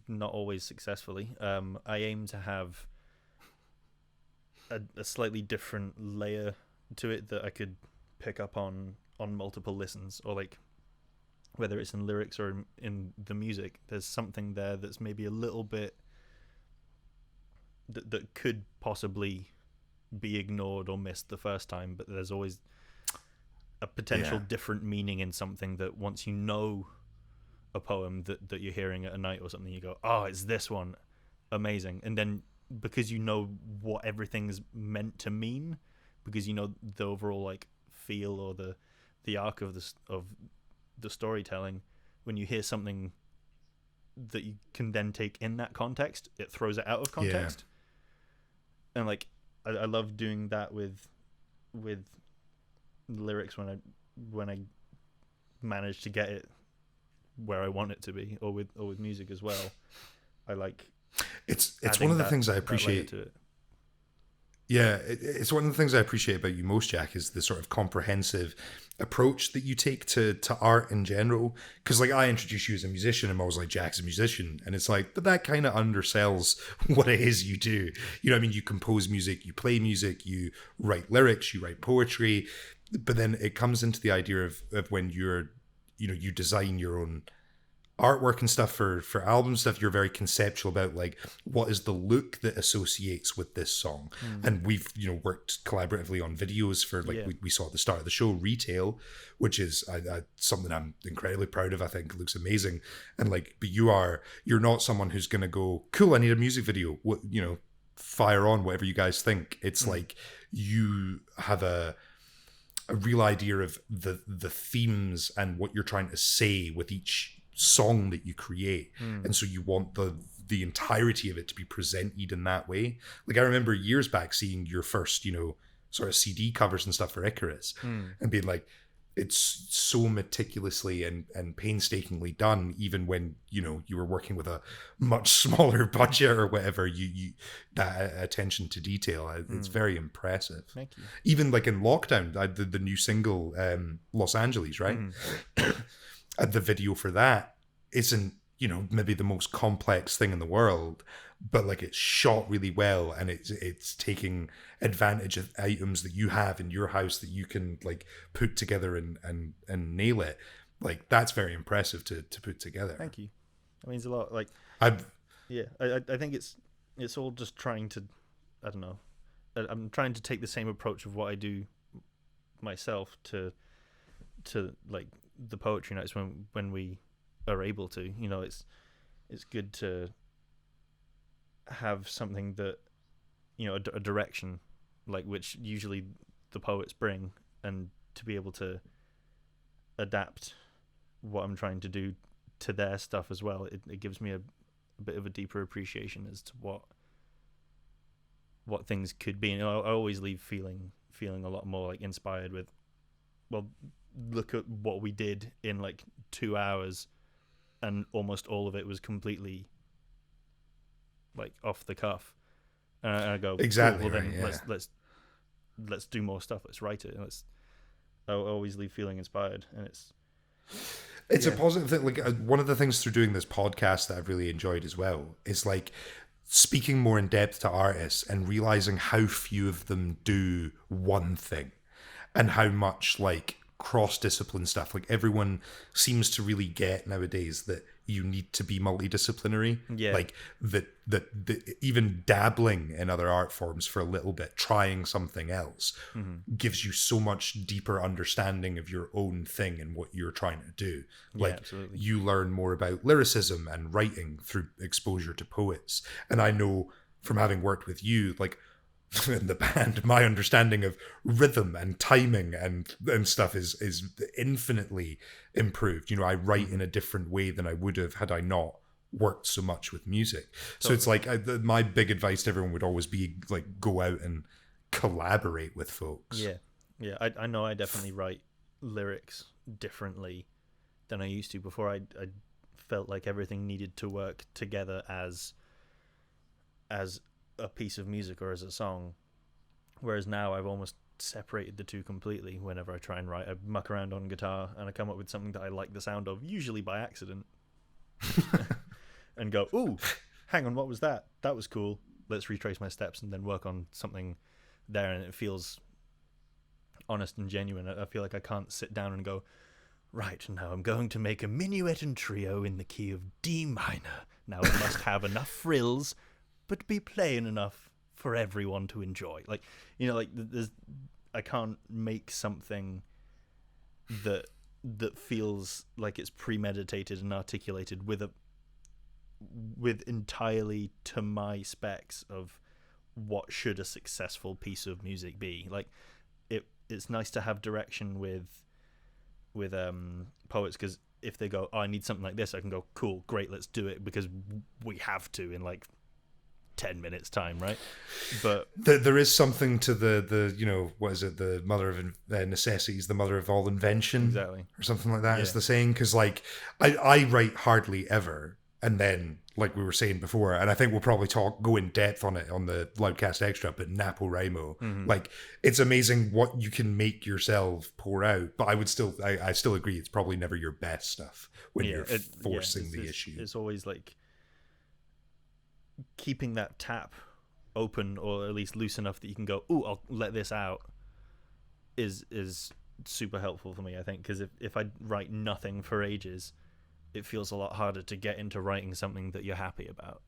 not always successfully, I aim to have a slightly different layer to it that I could pick up on multiple listens, or like whether it's in lyrics or in the music, there's something there that's maybe a little bit that could possibly be ignored or missed the first time, but there's always a potential different meaning in something that once you know a poem that you're hearing at a night or something, you go, oh, it's this one, amazing. And then because you know what everything's meant to mean, because you know the overall like feel or the arc of the storytelling, when you hear something that you can then take in that context, it throws it out of context. And like I love doing that with lyrics when I manage to get it where I want it to be, or with music as well. I like it's one of the things I appreciate. Yeah, it's one of the things I appreciate about you most, Jack, is the sort of comprehensive approach that you take to art in general. Because like I introduced you as a musician, and I was like, Jack's a musician, and it's like, but that kind of undersells what it is you do. You know what I mean? You compose music, you play music, you write lyrics, you write poetry, but then it comes into the idea of when you're, you design your own artwork and stuff for album stuff. You're very conceptual about like, what is the look that associates with this song. And we've worked collaboratively on videos for like we saw at the start of the show, Retail, which is something I'm incredibly proud of. I think it looks amazing. And like, but you're not someone who's gonna go, cool, I need a music video, what, fire on whatever you guys think. It's like you have a real idea of the themes and what you're trying to say with each song that you create, and so you want the entirety of it to be presented in that way. Like I remember years back seeing your first sort of CD covers and stuff for Icarus, and being like, it's so meticulously and painstakingly done, even when you were working with a much smaller budget or whatever. You that attention to detail, it's very impressive. Thank you. Even like in Lockdown, the new single Los Angeles, right? The video for that isn't maybe the most complex thing in the world, but like it's shot really well, and it's taking advantage of items that you have in your house that you can like put together and nail it. Like that's very impressive to put together. Thank you. That means a lot. Like I think it's all just trying to, I don't know, I'm trying to take the same approach of what I do myself to like the poetry nights when we are able to. It's good to have something that a direction, like, which usually the poets bring, and to be able to adapt what I'm trying to do to their stuff as well. It gives me a bit of a deeper appreciation as to what things could be. And I always leave feeling a lot more like inspired with, well, look at what we did in like 2 hours, and almost all of it was completely like off the cuff. And I go, exactly. Cool, well, right, then let's do more stuff. Let's write it. And I always leave feeling inspired, and it's a positive thing. Like one of the things through doing this podcast that I've really enjoyed as well is like speaking more in depth to artists and realizing how few of them do one thing, and how much like cross-discipline stuff, like everyone seems to really get nowadays, that you need to be multidisciplinary. Yeah. Like that even dabbling in other art forms for a little bit, trying something else, gives you so much deeper understanding of your own thing and what you're trying to do. Like absolutely. you learn more about lyricism and writing through exposure to poets. And I know from having worked with you, like in the band, my understanding of rhythm and timing and stuff is infinitely improved. You know, I write in a different way than I would have had I not worked so much with music. So it's like my big advice to everyone would always be like, go out and collaborate with folks. Yeah. I know I definitely write lyrics differently than I used to. Before I felt like everything needed to work together as a piece of music or as a song, whereas now I've almost separated the two completely. Whenever I try and write, I muck around on guitar and I come up with something that I like the sound of, usually by accident, and go, ooh, hang on, what was that? That was cool. Let's retrace my steps and then work on something there, and it feels honest and genuine. I feel like I can't sit down and go, right, now I'm going to make a minuet and trio in the key of D minor. Now it must have enough frills but be plain enough for everyone to enjoy. Like, you know, like I can't make something that feels like it's premeditated and articulated with entirely to my specs of what should a successful piece of music be. Like, it's nice to have direction with poets, because if they go, oh, I need something like this, I can go, cool, great, let's do it, because we have to in like 10 minutes time, right? But there is something to the you know, what is it, the mother of necessity is the mother of all invention, exactly, or something like that is the saying. Because like I write hardly ever, and then like we were saying before, and I think we'll probably go in depth on it on the Loudcast Extra, but NaPoWriMo, like it's amazing what you can make yourself pour out. But I still agree, it's probably never your best stuff when you're forcing the issue. It's always like keeping that tap open, or at least loose enough that you can go, ooh, I'll let this out, is super helpful for me, I think, because if I write nothing for ages, it feels a lot harder to get into writing something that you're happy about.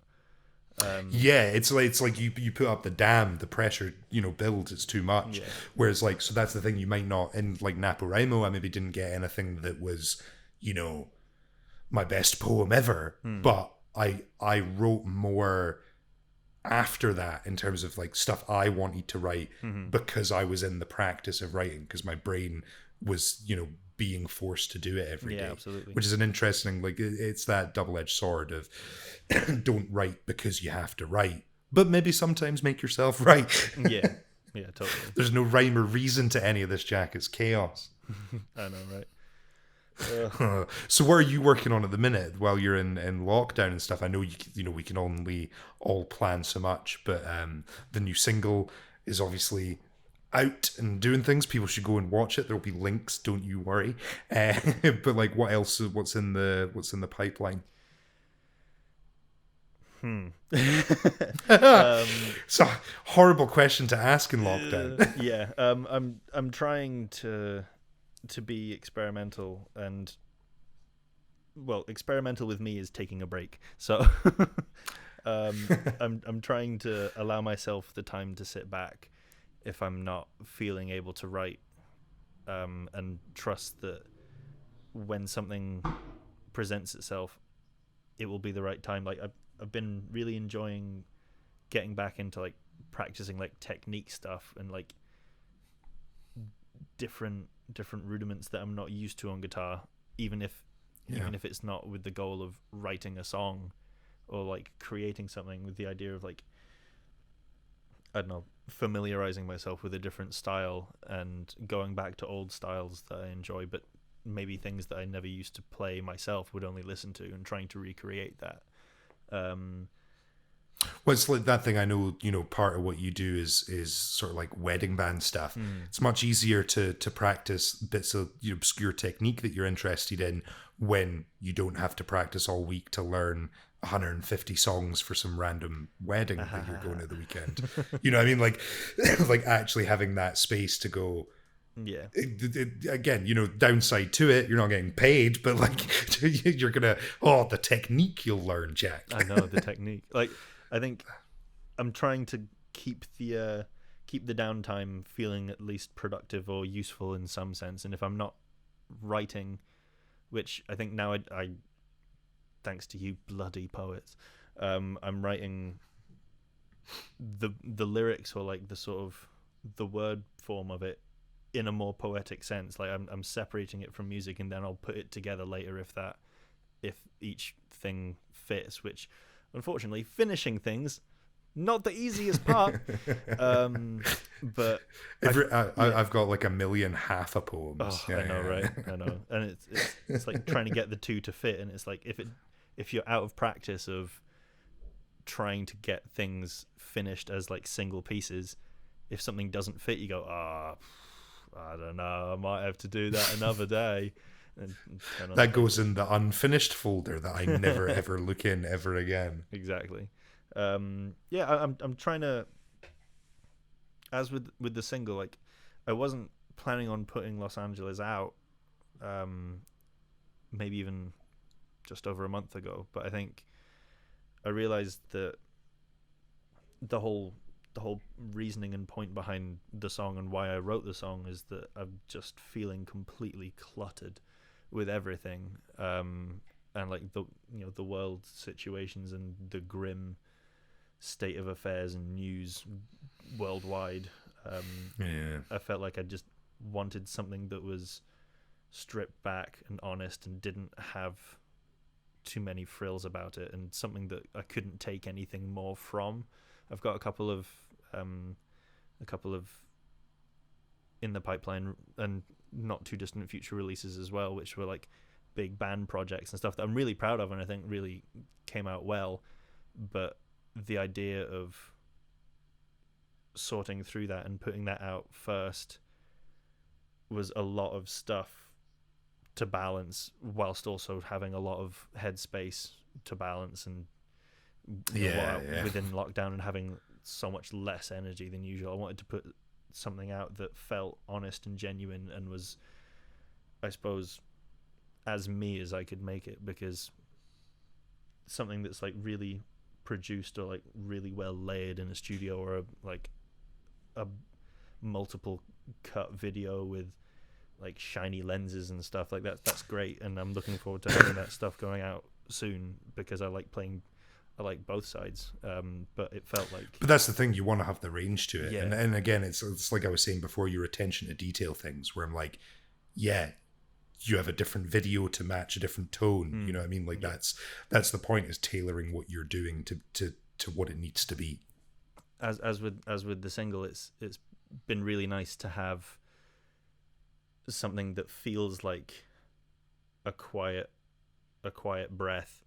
It's like you put up the dam, the pressure, you know, builds, it's too much. Whereas like, so that's the thing, you might not, in like NaPoWriMo, I maybe didn't get anything that was, you know, my best poem ever, but I wrote more after that in terms of like stuff I wanted to write, because I was in the practice of writing, because my brain was, you know, being forced to do it every day. Absolutely. Which is an interesting, like, it's that double-edged sword of don't write because you have to write, but maybe sometimes make yourself write. yeah Totally. There's no rhyme or reason to any of this, Jack. It's chaos. I know, right? So what are you working on at the minute while you're in lockdown and stuff? I know you know we can only all plan so much, but the new single is obviously out and doing things. People should go and watch it. There'll be links, don't you worry. But like, what else? What's in the pipeline? It's a horrible question to ask in lockdown. I'm trying to be experimental, and well, experimental with me is taking a break. So I'm trying to allow myself the time to sit back if I'm not feeling able to write, and trust that when something presents itself, it will be the right time. Like I've been really enjoying getting back into like practicing like technique stuff and like different rudiments that I'm not used to on guitar, even if it's not with the goal of writing a song or like creating something, with the idea of like, I don't know, familiarizing myself with a different style and going back to old styles that I enjoy, but maybe things that I never used to play myself, would only listen to, and trying to recreate that. Well, it's like that thing, I know, you know, part of what you do is sort of like wedding band stuff. It's much easier to practice bits of obscure technique that you're interested in when you don't have to practice all week to learn 150 songs for some random wedding that you're going to the weekend. You know what I mean? Like, like actually having that space to go, Yeah. Again, downside to it, you're not getting paid, but like you're gonna the technique you'll learn, Jack. I know the technique. Like, I think I'm trying to keep the downtime feeling at least productive or useful in some sense. And if I'm not writing, which I think now I thanks to you bloody poets, I'm writing the lyrics, or like the sort of the word form of it in a more poetic sense. Like I'm separating it from music, and then I'll put it together later if each thing fits, which unfortunately finishing things not the easiest part. But I've got like 1.5 million poems. I know, right? I know. And it's like trying to get the two to fit, and it's like if you're out of practice of trying to get things finished as like single pieces, if something doesn't fit, you go, I don't know, I might have to do that another day. And that goes in the unfinished folder that I never ever look in ever again. Exactly. I'm trying to, as with the single, like I wasn't planning on putting Los Angeles out maybe even just over a month ago, but I think I realized that the whole reasoning and point behind the song and why I wrote the song is that I'm just feeling completely cluttered with everything, and like the world situations and the grim state of affairs and news worldwide. I felt like I just wanted something that was stripped back and honest and didn't have too many frills about it, and something that I couldn't take anything more from. I've got a couple of in the pipeline and not too distant future releases as well, which were like big band projects and stuff that I'm really proud of and I think really came out well. But the idea of sorting through that and putting that out first was a lot of stuff to balance, whilst also having a lot of headspace to balance, and within lockdown and having so much less energy than usual. I wanted to put something out that felt honest and genuine and was, I suppose, as me as I could make it, because something that's like really produced or like really well layered in a studio, or a multiple cut video with like shiny lenses and stuff like that, that's great, and I'm looking forward to having that stuff going out soon, because I like both sides, but it felt like... But that's the thing, you want to have the range to it. Yeah. And again, it's like I was saying before, your attention to detail things, where I'm like, yeah, you have a different video to match a different tone. You know what I mean? Like that's the point, is tailoring what you're doing to what it needs to be. As with the single, it's been really nice to have something that feels like a quiet breath,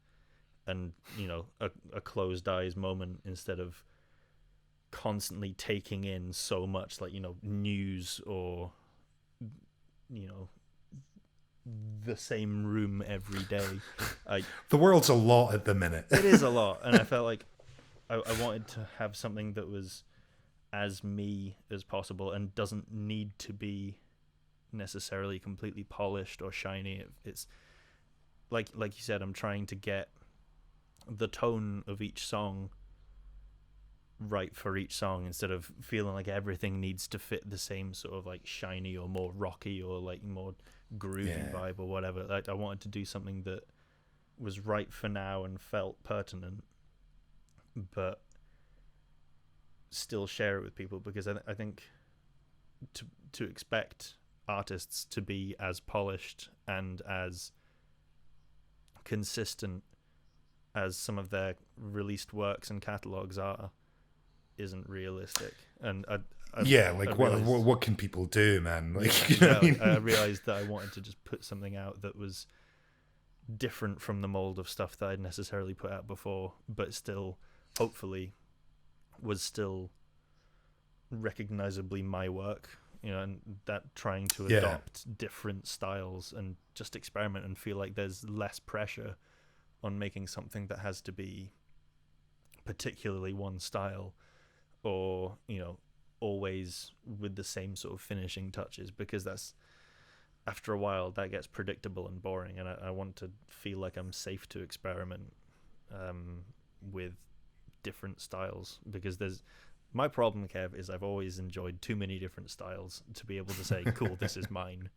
and a closed eyes moment, instead of constantly taking in so much, like news or the same room every day. The world's a lot at the minute. It is a lot, and I felt like I wanted to have something that was as me as possible and doesn't need to be necessarily completely polished or shiny. It's like you said, I'm trying to get the tone of each song right for each song, instead of feeling like everything needs to fit the same sort of like shiny or more rocky or like more groovy vibe or whatever. Like I wanted to do something that was right for now and felt pertinent, but still share it with people, because I think to expect artists to be as polished and as consistent as some of their released works and catalogs are isn't realistic. And what can people do, man? Like, I realized that I wanted to just put something out that was different from the mold of stuff that I'd necessarily put out before, but still hopefully was still recognizably my work, and that trying to adopt different styles and just experiment and feel like there's less pressure on making something that has to be particularly one style, or always with the same sort of finishing touches, because that's, after a while, that gets predictable and boring, and I want to feel like I'm safe to experiment with different styles, because my problem, Kev, is I've always enjoyed too many different styles to be able to say, cool, this is mine.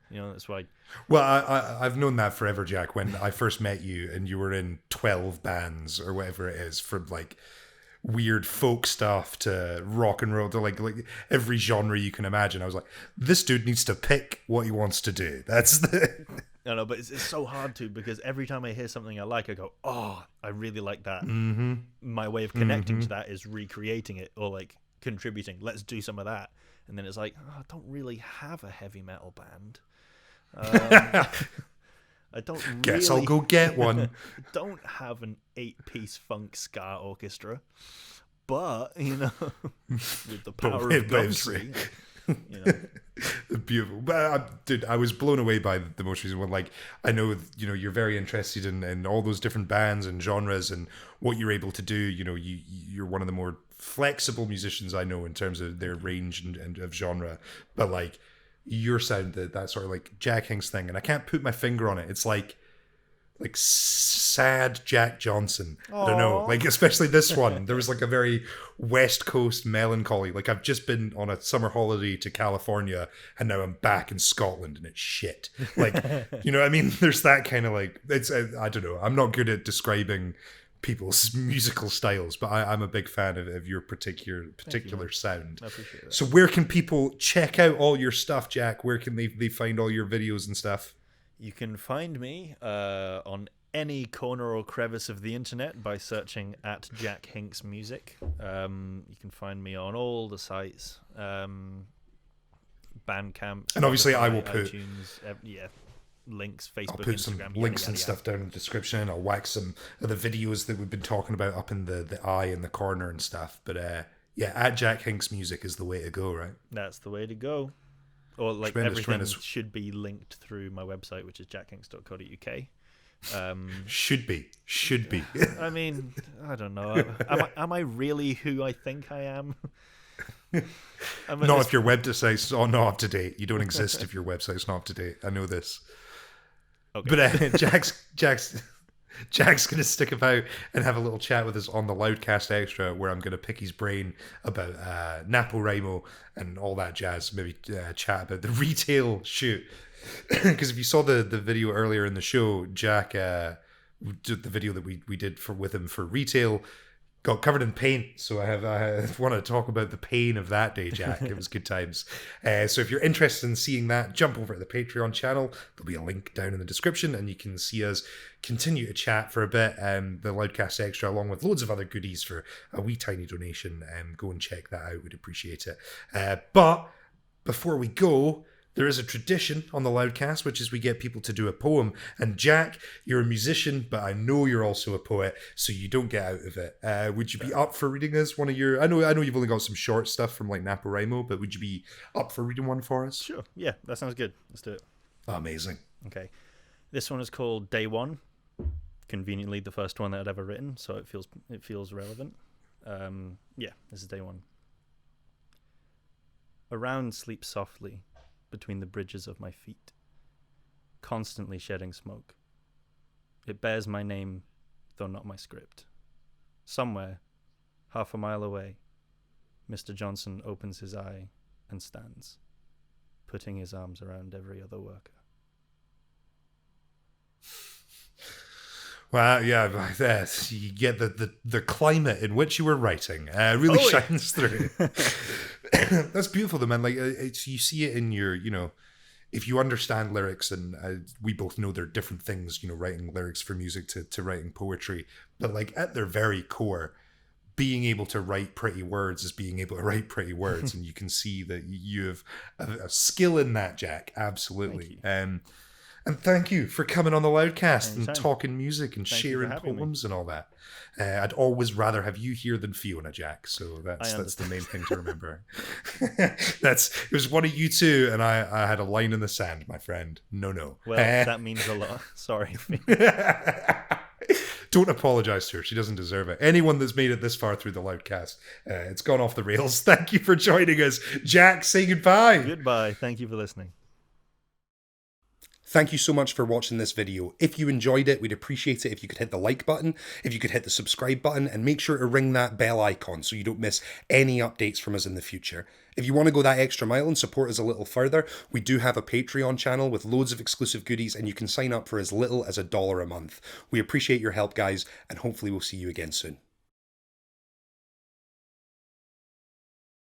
You know, that's why. Well, I've known that forever, Jack. When I first met you and you were in 12 bands or whatever it is, from like weird folk stuff to rock and roll to like every genre you can imagine, I was like, this dude needs to pick what he wants to do. That's the... No, but it's so hard to, because every time I hear something I like, I go, oh, I really like that. Mm-hmm. My way of connecting to that is recreating it, or like contributing. Let's do some of that. And then it's like, oh, I don't really have a heavy metal band. I don't Guess I'll go get one. don't have an 8-piece funk ska orchestra, but you know, with the power of Gumtree, you know. Beautiful. But dude, I was blown away by the most recent one. Like, I know, you know, you're very interested in all those different bands and genres and what you're able to do. You know, you're one of the more flexible musicians I know in terms of their range and of genre. But like, your sound, that sort of like Jack Hinks thing, and I can't put my finger on it. It's like sad Jack Johnson. Aww. I don't know, like especially this one. There was like a very West Coast melancholy. Like, I've just been on a summer holiday to California, and now I'm back in Scotland, and it's shit. Like, you know what I mean? There's that kind of like, it's I don't know. I'm not good at describing people's musical styles, but I'm a big fan of your particular sound. I appreciate that. So where can people check out all your stuff, Jack? Where can they find all your videos and stuff? You can find me on any corner or crevice of the internet by searching at Jack Hinks Music. You can find me on all the sites, Bandcamp, and obviously Spotify, I will put iTunes, links, Facebook, I'll put Instagram, some links and stuff down in the description. I'll whack some of the videos that we've been talking about up in the eye in the corner and stuff. But yeah, at Jack Hinks Music is the way to go, right? That's the way to go. Or like everything should be linked through my website, which is jackhinks.co.uk. Should be. I mean, I don't know. Am I really who I think I am? Not if your website's not up to date. You don't exist if your website's not up to date. I know this. Okay. But Jack's going to stick about and have a little chat with us on the Loudcast Extra, where I'm going to pick his brain about NaPoWriMo and all that jazz. Maybe chat about the retail shoot. Because if you saw the video earlier in the show, Jack did the video that we did with him for retail. Got covered in paint, so I want to talk about the pain of that day, Jack. It was good times. So if you're interested in seeing that, jump over to the Patreon channel. There'll be a link down in the description, and you can see us continue to chat for a bit. The Loudcast Extra, along with loads of other goodies for a wee tiny donation. Go and check that out. We'd appreciate it. But before we go, there is a tradition on the Loudcast, which is we get people to do a poem. And Jack, you're a musician, but I know you're also a poet, so you don't get out of it. Would you be up for reading us one of your... I know you've only got some short stuff from like NaPoWriMo, but would you be up for reading one for us? Sure. Yeah, that sounds good. Let's do it. Amazing. Okay. This one is called Day One. Conveniently the first one that I'd ever written, so it feels relevant. Yeah, this is Day One. Around sleeps softly between the bridges of my feet, constantly shedding smoke. It bears my name, though not my script. Somewhere, half a mile away, Mr. Johnson opens his eye and stands, putting his arms around every other worker. Well, yeah, you get the climate in which you were writing really shines through. That's beautiful, though, man. Like, you see it in your, you know, if you understand lyrics, and we both know there are different things, you know, writing lyrics for music to writing poetry, but like at their very core, being able to write pretty words is being able to write pretty words, and you can see that you have a skill in that, Jack. Absolutely. And thank you for coming on the Loudcast and talking music and sharing poems and all that. I'd always rather have you here than Fiona, Jack. So that's the main thing to remember. It was one of you two, and I had a line in the sand, my friend. No. Well, that means a lot. Sorry. Don't apologize to her. She doesn't deserve it. Anyone that's made it this far through the Loudcast, it's gone off the rails. Thank you for joining us. Jack, say goodbye. Goodbye. Thank you for listening. Thank you so much for watching this video. If you enjoyed it, we'd appreciate it if you could hit the like button, if you could hit the subscribe button, and make sure to ring that bell icon so you don't miss any updates from us in the future. If you want to go that extra mile and support us a little further, we do have a Patreon channel with loads of exclusive goodies, and you can sign up for as little as $1 a month. We appreciate your help, guys, and hopefully we'll see you again soon.